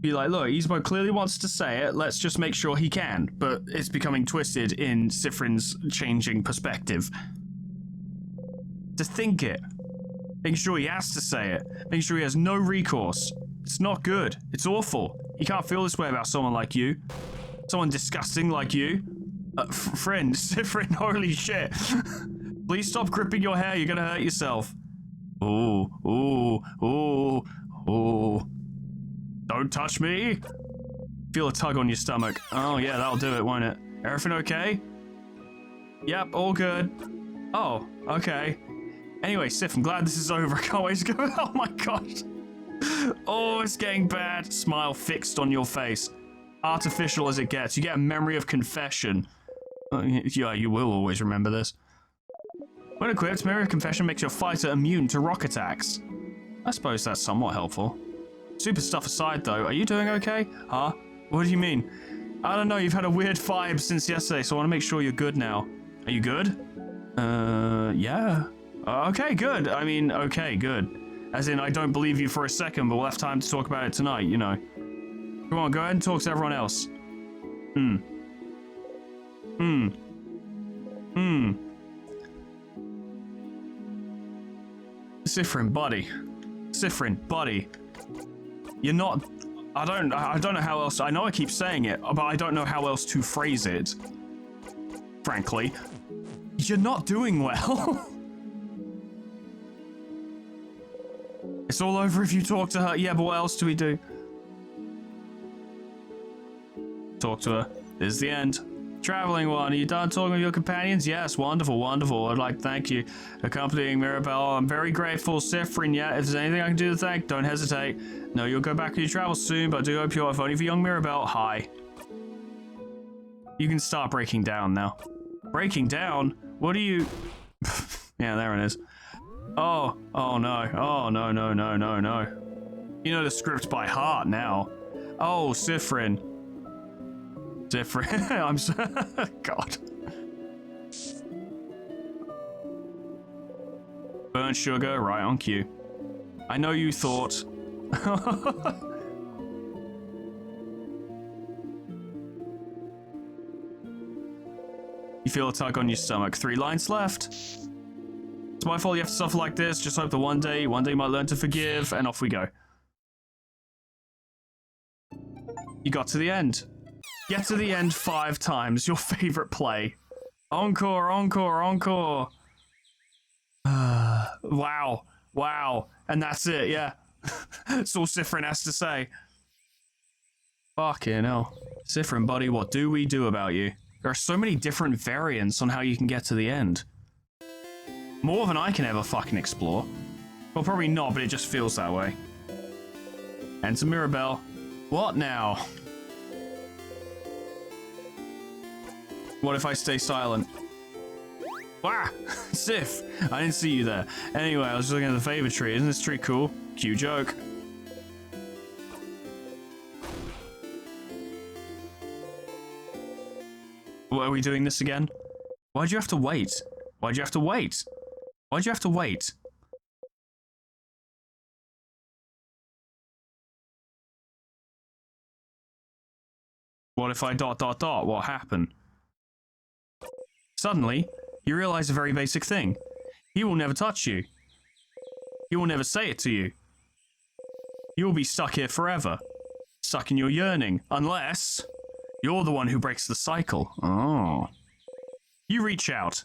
Be like, look, Isabeau clearly wants to say it, let's just make sure he can. But it's becoming twisted in Sifrin's changing perspective. To think it. Making sure he has to say it. Making sure he has no recourse. It's not good. It's awful. You can't feel this way about someone like you. Someone disgusting like you. Friend, Sifrin, holy shit. Please stop gripping your hair, you're gonna hurt yourself. Ooh, ooh, ooh, ooh. Don't touch me. Feel a tug on your stomach. Oh yeah, that'll do it, won't it? Everything okay? Yep, all good. Oh, okay. Anyway, Sif, I'm glad this is over. I can't wait to go. Oh my gosh. Oh, it's getting bad. Smile fixed on your face. Artificial as it gets. You get a memory of confession. Yeah, you will always remember this. When equipped, memory of confession makes your fighter immune to rock attacks. I suppose that's somewhat helpful. Super stuff aside, though, are you doing okay? Huh? What do you mean? I don't know, you've had a weird vibe since yesterday, so I want to make sure you're good now. Are you good? Yeah. Okay, good. I mean, okay, good. As in, I don't believe you for a second, but we'll have time to talk about it tonight, you know. Come on, go ahead and talk to everyone else. Sifrin, buddy. Sifrin, buddy. You're not... I don't know how else... I know I keep saying it, but I don't know how else to phrase it. Frankly. You're not doing well. It's all over if you talk to her. Yeah, but what else do we do? Talk to her. This is the end. Traveling one, are you done talking with your companions? Yes, wonderful, wonderful. I'd like to thank you. Accompanying Mirabelle, I'm very grateful. Sifrin, yeah, if there's anything I can do to thank, don't hesitate. No, you'll go back on your travels soon, but I do hope you're, if only for young Mirabelle. Hi. You can start breaking down now. Breaking down? What are you... Yeah, there it is. Oh no. Oh, no. You know the script by heart now. Oh, Sifrin. Different. I'm so God. Burnt sugar, right on cue. I know you thought. You feel a tug on your stomach. 3 lines left. It's my fault you have to suffer like this. Just hope that one day you might learn to forgive, and off we go. You got to the end. Get to the end 5 times. Your favorite play. Encore, encore, encore. Wow. Wow. And that's it, yeah. That's all Sifrin has to say. Fucking hell. Sifrin, buddy, what do we do about you? There are so many different variants on how you can get to the end. More than I can ever fucking explore. Well, probably not, but it just feels that way. Enter Mirabelle. What now? What if I stay silent? Wah! Sif! I didn't see you there. Anyway, I was just looking at the favor tree. Isn't this tree cool? Cue joke. What, are we doing this again? Why'd you have to wait? Why'd you have to wait? Why'd you have to wait? What if I ... What happened? Suddenly, you realize a very basic thing. He will never touch you. He will never say it to you. You will be stuck here forever. Stuck in your yearning. Unless you're the one who breaks the cycle. Oh. You reach out.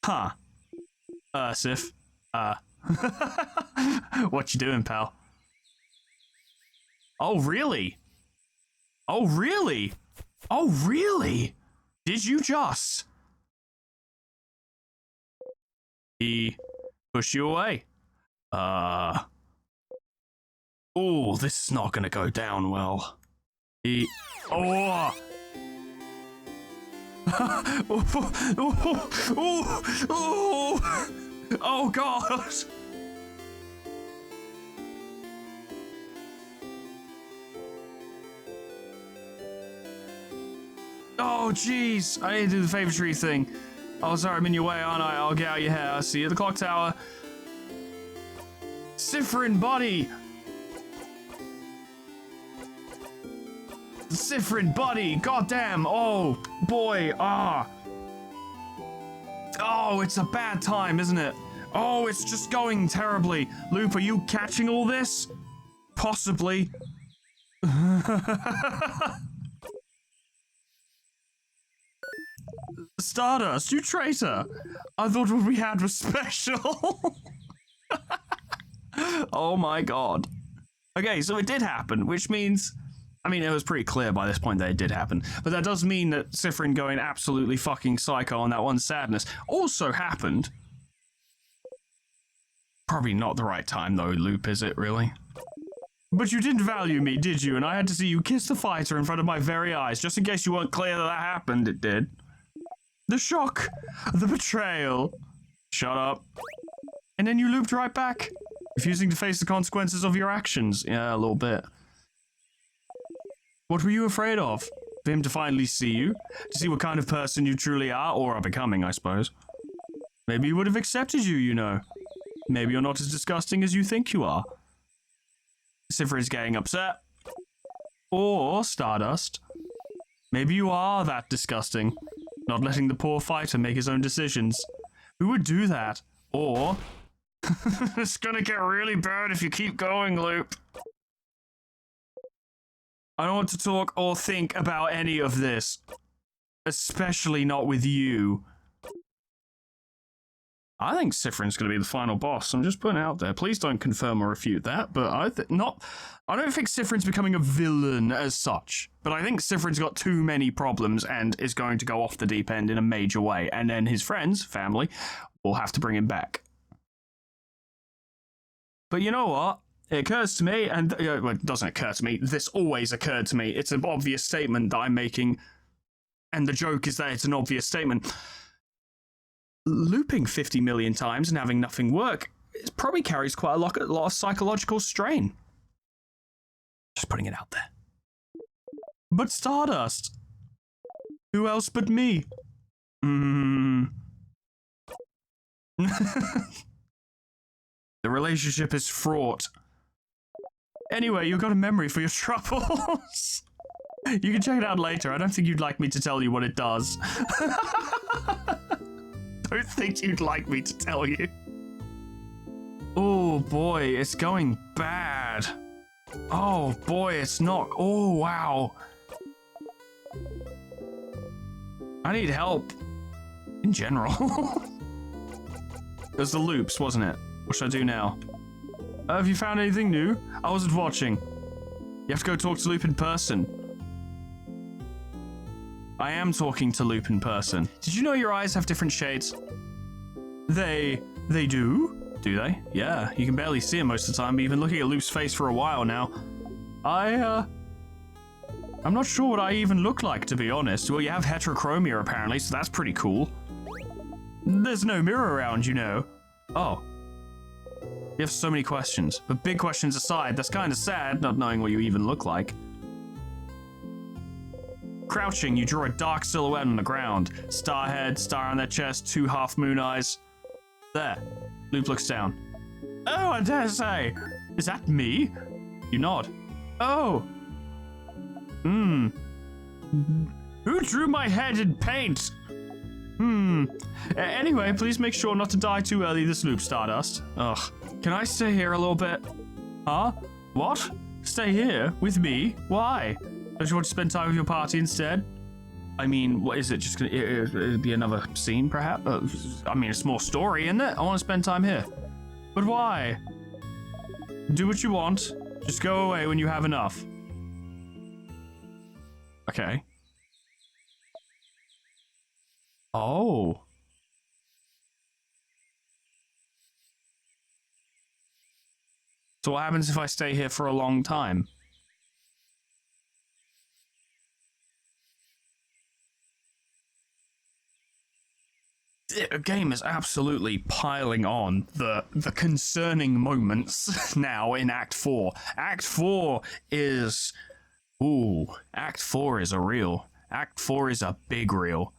Huh. Sif. What you doing, pal? Oh, really? Oh, really? Oh, really? Did you just? He pushed you away. Oh, this is not gonna go down well. He... Oh! Oh, God! Oh, jeez. I need to do the favor tree thing. Oh, sorry, I'm in your way, aren't I? I'll get out your hair. I'll see you at the clock tower. Sifrin, buddy! Sifrin, buddy! Goddamn! Oh, boy! Ah! Oh, it's a bad time, isn't it? Oh, it's just going terribly. Loop, are you catching all this? Possibly. Stardust, you traitor! I thought what we had was special. Oh my god. Okay, so it did happen, which means... I mean, it was pretty clear by this point that it did happen, but that does mean that Sifrin going absolutely fucking psycho on that one sadness also happened. Probably not the right time though, Loop, is it, really? But you didn't value me, did you? And I had to see you kiss the fighter in front of my very eyes, just in case you weren't clear that happened, it did. The shock, the betrayal. Shut up. And then you looped right back, refusing to face the consequences of your actions. Yeah, a little bit. What were you afraid of? For him to finally see you? To see what kind of person you truly are, or are becoming, I suppose. Maybe he would have accepted you, you know. Maybe you're not as disgusting as you think you are. Sifrin's getting upset. Or Stardust. Maybe you are that disgusting. Not letting the poor fighter make his own decisions. Who would do that? Or It's gonna get really bad if you keep going, Loop. I don't want to talk or think about any of this. Especially not with you. I think Sifrin's going to be the final boss. I'm just putting it out there. Please don't confirm or refute that, but I don't think Sifrin's becoming a villain as such. But I think Sifrin's got too many problems and is going to go off the deep end in a major way. And then his friends, family, will have to bring him back. But you know what? It occurs to me, and well, it doesn't occur to me. This always occurred to me. It's an obvious statement that I'm making. And the joke is that it's an obvious statement. Looping 50 million times and having nothing work, it probably carries quite a lot of psychological strain. Just putting it out there. But Stardust. Who else but me? The relationship is fraught. Anyway, you've got a memory for your troubles. You can check it out later. I don't think you'd like me to tell you what it does. Don't think you'd like me to tell you. Oh boy, it's going bad. Oh boy, it's not. Oh wow. I need help. In general. It was the loops, wasn't it? What should I do now? Have you found anything new? I wasn't watching. You have to go talk to Loop in person. I am talking to Loop in person. Did you know your eyes have different shades? They do? Do they? Yeah, you can barely see them most of the time, but you've been looking at Loop's face for a while now. I'm not sure what I even look like, to be honest. Well, you have heterochromia, apparently, so that's pretty cool. There's no mirror around, you know. Oh. You have so many questions. But big questions aside, that's kind of sad, not knowing what you even look like. Crouching, you draw a dark silhouette on the ground. Star head, star on their chest, 2 half-moon eyes. There. Loop looks down. Oh, I dare say. Is that me? You nod. Oh. Who drew my head in paint? Anyway, please make sure not to die too early this Loop, Stardust. Ugh. Can I stay here a little bit? Huh? What? Stay here? With me? Why? Don't you want to spend time with your party instead? I mean, what is it? Just gonna it'd be another scene, perhaps? I mean, it's more story, isn't it? I want to spend time here. But why? Do what you want. Just go away when you have enough. Okay. Oh. So what happens if I stay here for a long time? The game is absolutely piling on the concerning moments now in Act 4. Act 4 is... Ooh, Act 4 is a reel. Act 4 is a big reel.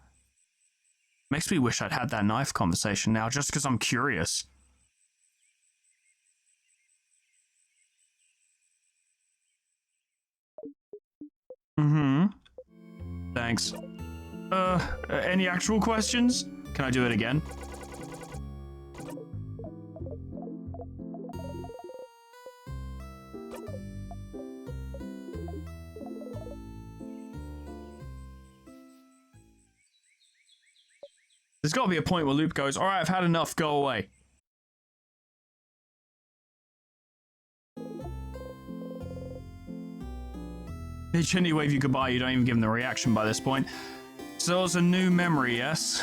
Makes me wish I'd had that knife conversation now, just because I'm curious. Thanks. Any actual questions? Can I do it again? There's got to be a point where Loop goes, all right, I've had enough, go away. They gently wave you goodbye, you don't even give them the reaction by this point. So it's a new memory, yes?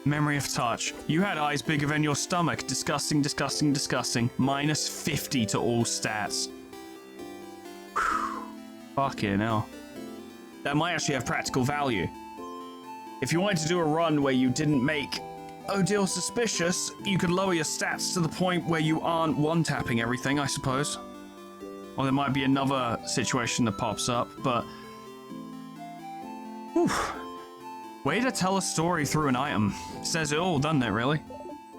Memory of touch. You had eyes bigger than your stomach. Disgusting, disgusting, disgusting. Minus 50 to all stats. Whew. Fucking hell. That might actually have practical value. If you wanted to do a run where you didn't make Odile suspicious, you could lower your stats to the point where you aren't one-tapping everything, I suppose. Or there might be another situation that pops up, but... Whew. Way to tell a story through an item. Says it all, doesn't it, really?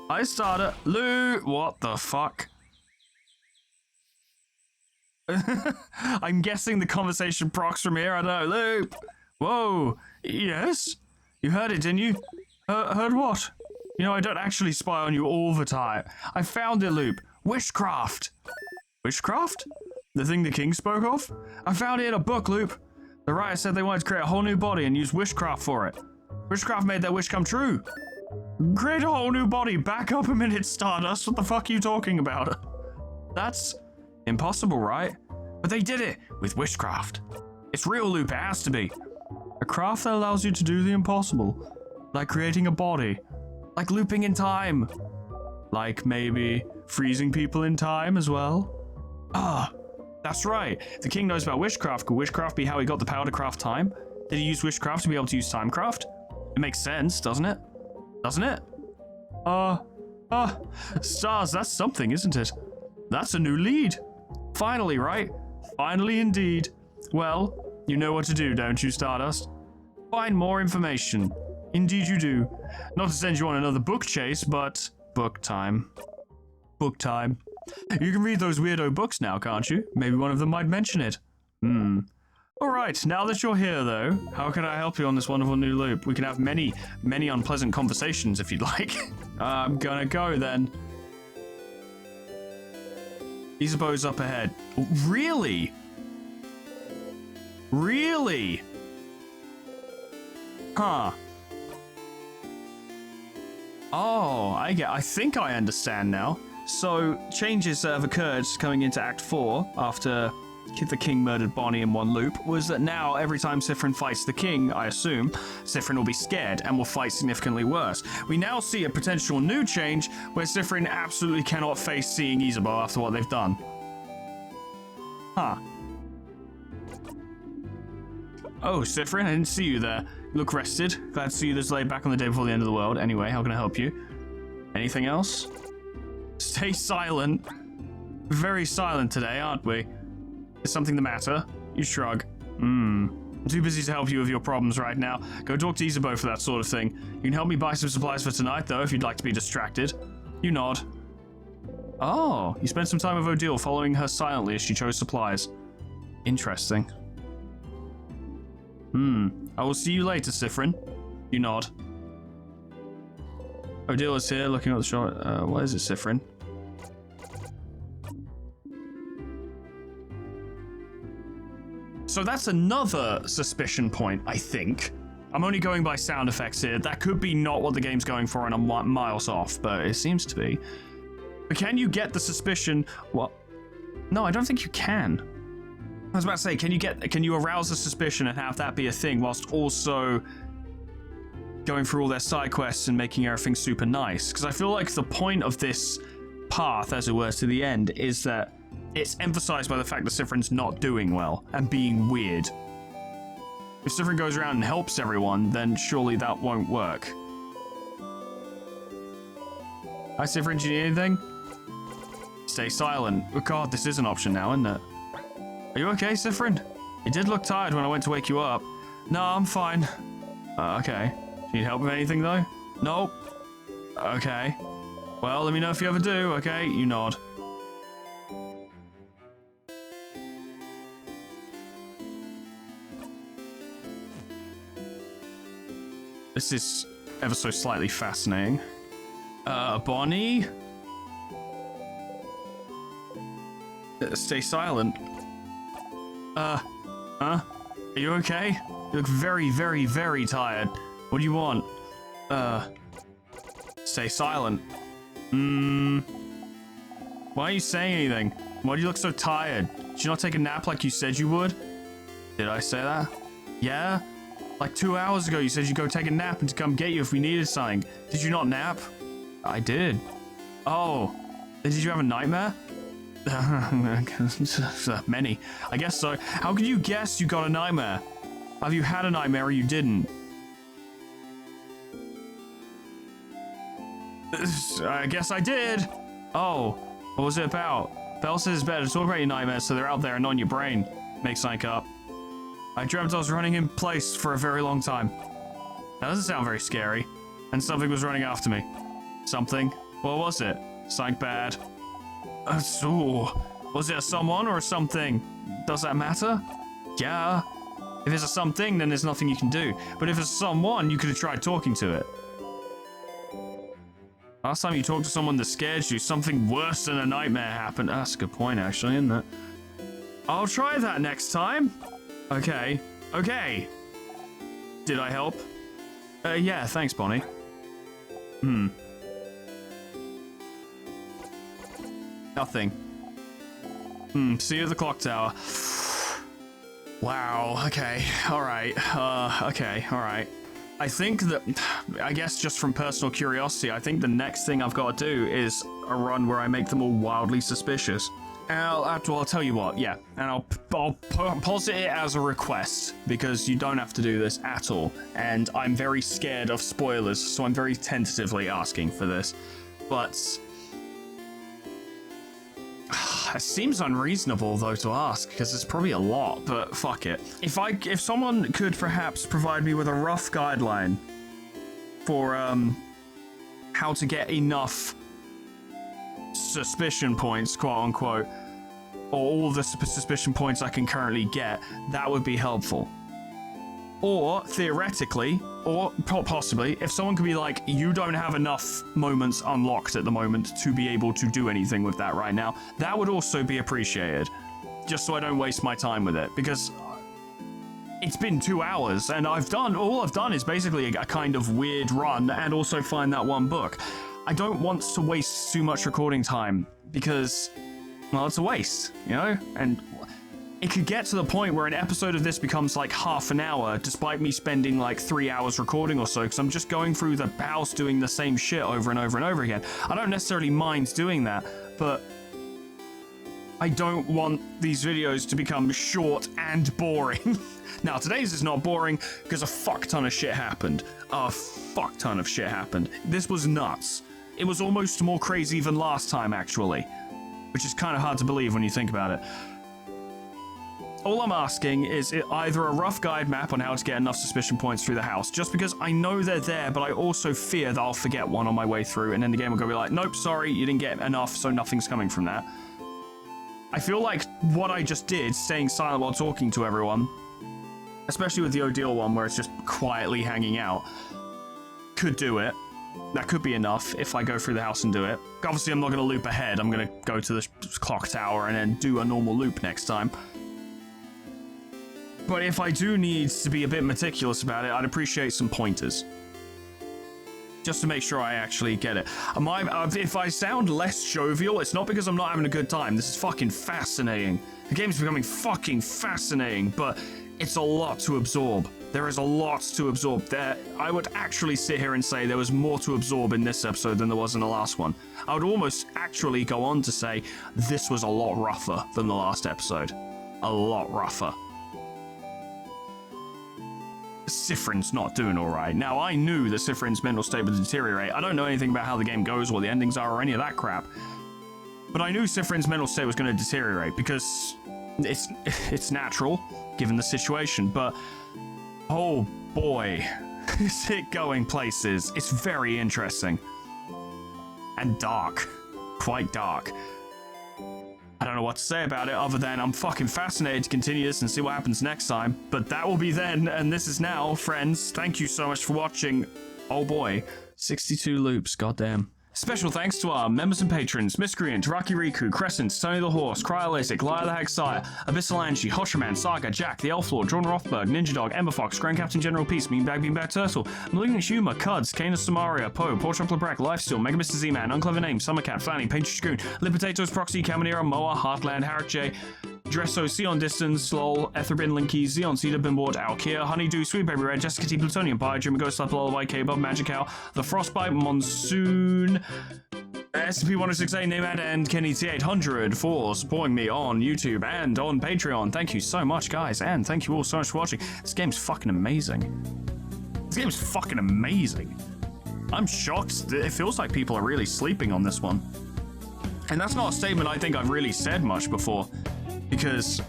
I started... Loot! What the fuck? I'm guessing the conversation procs from here, I don't know. Loop! Whoa! Yes? You heard it, didn't you? Heard what? You know, I don't actually spy on you all the time. I found it, Loop. Witchcraft. Witchcraft? The thing the king spoke of? I found it in a book, Loop. The writer said they wanted to create a whole new body and use witchcraft for it. Witchcraft made their wish come true. Create a whole new body. Back up a minute, Stardust. What the fuck are you talking about? That's impossible, right? But they did it with witchcraft. It's real, Loop. It has to be. A craft that allows you to do the impossible. Like creating a body. Like looping in time. Like maybe freezing people in time as well. Ah, that's right. The king knows about witchcraft. Could witchcraft be how he got the power to craft time? Did he use witchcraft to be able to use timecraft? It makes sense, doesn't it? Doesn't it? Stars, that's something, isn't it? That's a new lead. Finally, right? Finally indeed. Well, you know what to do, don't you, Stardust? Find more information. Indeed you do. Not to send you on another book chase, but book time. Book time. You can read those weirdo books now, can't you? Maybe one of them might mention it. Alright, now that you're here though, how can I help you on this wonderful new loop? We can have many, many unpleasant conversations if you'd like. I'm gonna go then. Isabeau's up ahead. Really? Really? Huh. Oh, I think I understand now. So, changes that have occurred coming into Act 4 after the king murdered Bonnie in one loop was that now every time Siffrin fights the king, I assume, Siffrin will be scared and will fight significantly worse. We now see a potential new change where Siffrin absolutely cannot face seeing Isabeau after what they've done. Huh. Oh, Siffrin, I didn't see you there. You look rested. Glad to see you this late back on the day before the end of the world. Anyway, how can I help you? Anything else? Stay silent. Very silent today, aren't we? Is something the matter? You shrug. I'm too busy to help you with your problems right now. Go talk to Isabeau for that sort of thing. You can help me buy some supplies for tonight, though, if you'd like to be distracted. You nod. Oh, you spent some time with Odile, following her silently as she chose supplies. Interesting. I will see you later, Siffrin. You nod. Odile is here, looking at the shot. What is it, Siffrin? So that's another suspicion point, I think. I'm only going by sound effects here. That could be not what the game's going for and I'm miles off, but it seems to be. But can you get the suspicion? What? No, I don't think you can. I was about to say, can you arouse the suspicion and have that be a thing whilst also going through all their side quests and making everything super nice? Because I feel like the point of this path, as it were, to the end, is that it's emphasized by the fact that Siffrin's not doing well and being weird. If Siffrin goes around and helps everyone, then surely that won't work. Hi, Siffrin, do you need anything? Stay silent. Oh god, this is an option now, isn't it? Are you okay, Siffrin? You did look tired when I went to wake you up. No, I'm fine. Okay. Do you need help with anything, though? Nope. Okay. Well, let me know if you ever do, okay? You nod. This is ever so slightly fascinating. Bonnie? Stay silent. Huh? Are you okay? You look very, very, very tired. What do you want? Stay silent. Why aren't you saying anything? Why do you look so tired? Did you not take a nap like you said you would? Did I say that? Yeah? Like 2 hours ago, you said you'd go take a nap and to come get you if we needed something. Did you not nap? I did. Oh. Did you have a nightmare? Many. I guess so. How could you guess you got a nightmare? Have you had a nightmare or you didn't? I guess I did. Oh. What was it about? Belle says it's better to talk about your nightmares so they're out there and on your brain. Make something up. I dreamt I was running in place for a very long time. That doesn't sound very scary. And something was running after me. Something? What was it? Something bad. Was it a someone or a something? Does that matter? Yeah. If it's a something, then there's nothing you can do. But if it's someone, you could have tried talking to it. Last time you talked to someone that scared you, something worse than a nightmare happened. That's a good point, actually, isn't it? I'll try that next time. Okay. Okay. Did I help? Yeah, thanks, Bonnie. Nothing. See you at the clock tower. Wow, okay, alright. Okay, alright. I think that, I guess just from personal curiosity, I think the next thing I've got to do is a run where I make them all wildly suspicious. And I'll tell you what, yeah, and I'll posit it as a request, because you don't have to do this at all, and I'm very scared of spoilers, so I'm very tentatively asking for this, but it seems unreasonable though to ask, because it's probably a lot, but fuck it. If someone could perhaps provide me with a rough guideline for how to get enough suspicion points, quote unquote, or all the suspicion points I can currently get, that would be helpful. Or theoretically, or possibly, if someone could be like, you don't have enough moments unlocked at the moment to be able to do anything with that right now, that would also be appreciated. Just so I don't waste my time with it, because it's been 2 hours and all I've done is basically a kind of weird run and also find that one book. I don't want to waste too much recording time because, well, it's a waste, you know? And it could get to the point where an episode of this becomes like half an hour, despite me spending like 3 hours recording or so, because I'm just going through the house doing the same shit over and over and over again. I don't necessarily mind doing that, but I don't want these videos to become short and boring. Now, today's is not boring because a fuck ton of shit happened. A fuck ton of shit happened. This was nuts. It was almost more crazy than last time, actually, which is kind of hard to believe when you think about it. All I'm asking is either a rough guide map on how to get enough suspicion points through the house, just because I know they're there, but I also fear that I'll forget one on my way through, and then the game will go be like, nope, sorry, you didn't get enough, so nothing's coming from that. I feel like what I just did, staying silent while talking to everyone, especially with the Odile one where it's just quietly hanging out, could do it. That could be enough if I go through the house and do it. Obviously, I'm not going to loop ahead. I'm going to go to the clock tower and then do a normal loop next time. But if I do need to be a bit meticulous about it, I'd appreciate some pointers. Just to make sure I actually get it. If I sound less jovial, it's not because I'm not having a good time. This is fucking fascinating. The game's becoming fucking fascinating, but it's a lot to absorb. There is a lot to absorb there. I would actually sit here and say there was more to absorb in this episode than there was in the last one. I would almost actually go on to say this was a lot rougher than the last episode. A lot rougher. Sifrin's not doing alright. Now, I knew that Sifrin's mental state would deteriorate. I don't know anything about how the game goes, what the endings are, or any of that crap. But I knew Sifrin's mental state was going to deteriorate because it's natural, given the situation. But, oh boy, is it going places. It's very interesting. And dark. Quite dark. I don't know what to say about it other than I'm fucking fascinated to continue this and see what happens next time. But that will be then, and this is now, friends. Thank you so much for watching. Oh boy, 62 loops, goddamn. Special thanks to our members and patrons: Miscreant, Rocky Riku, Crescent, Tony the Horse, Cryolasic, Lyra the Hexire, Abyssal Angie, Hosherman, Saga, Jack, the Elf Lord, Jordan Rothberg, Ninja Dog, Ember Fox, Grand Captain General Peace, Beanbag Turtle, Malignant Humor, Cuds, Kana Samaria, Poe, Portrait Lebrack, Lifesteal, Mega Mr. Z-Man, Unclever Name, Summercat, Fanny, Painted Schoon, Lip Potatoes, Proxy, Caminera, Moa, Heartland, Harrick J, Dresso, Sion Distance, Lol, Etherbin, Linky, Zeon, Cedar, Bimboard, Alkia, Honeydew, Sweet Baby Red, Jessica T, Plutonium Pie, Jimmy Ghost, Slap Lullaby, K-Bub, Magic Cow, The Frostbite, Monsoon, SCP-1068, Namad, and Kenny T800 for supporting me on YouTube and on Patreon. Thank you so much, guys, and thank you all so much for watching. This game's fucking amazing. This game's fucking amazing. I'm shocked. It feels like people are really sleeping on this one. And that's not a statement I think I've really said much before, because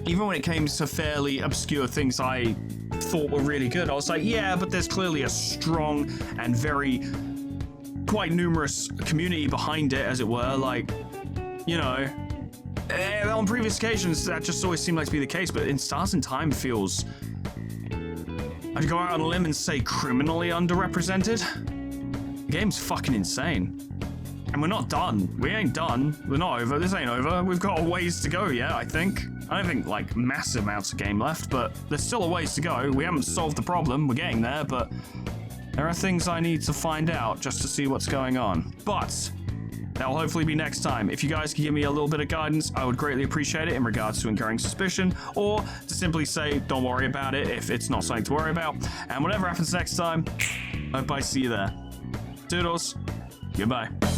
even when it came to fairly obscure things I thought were really good, I was like, yeah, but there's clearly a strong and very quite numerous community behind it, as it were. Like, you know, on previous occasions that just always seemed like to be the case, but in Stars in Time feels, I'd go out on a limb and say, criminally underrepresented. The game's fucking insane. And we're not done. We ain't done. We're not over. This ain't over. We've got a ways to go yet, I think. I don't think, like, massive amounts of game left, but there's still a ways to go. We haven't solved the problem. We're getting there, but there are things I need to find out just to see what's going on. But that will hopefully be next time. If you guys could give me a little bit of guidance, I would greatly appreciate it in regards to incurring suspicion, or to simply say, don't worry about it if it's not something to worry about. And whatever happens next time, I hope I see you there. Toodles. Goodbye.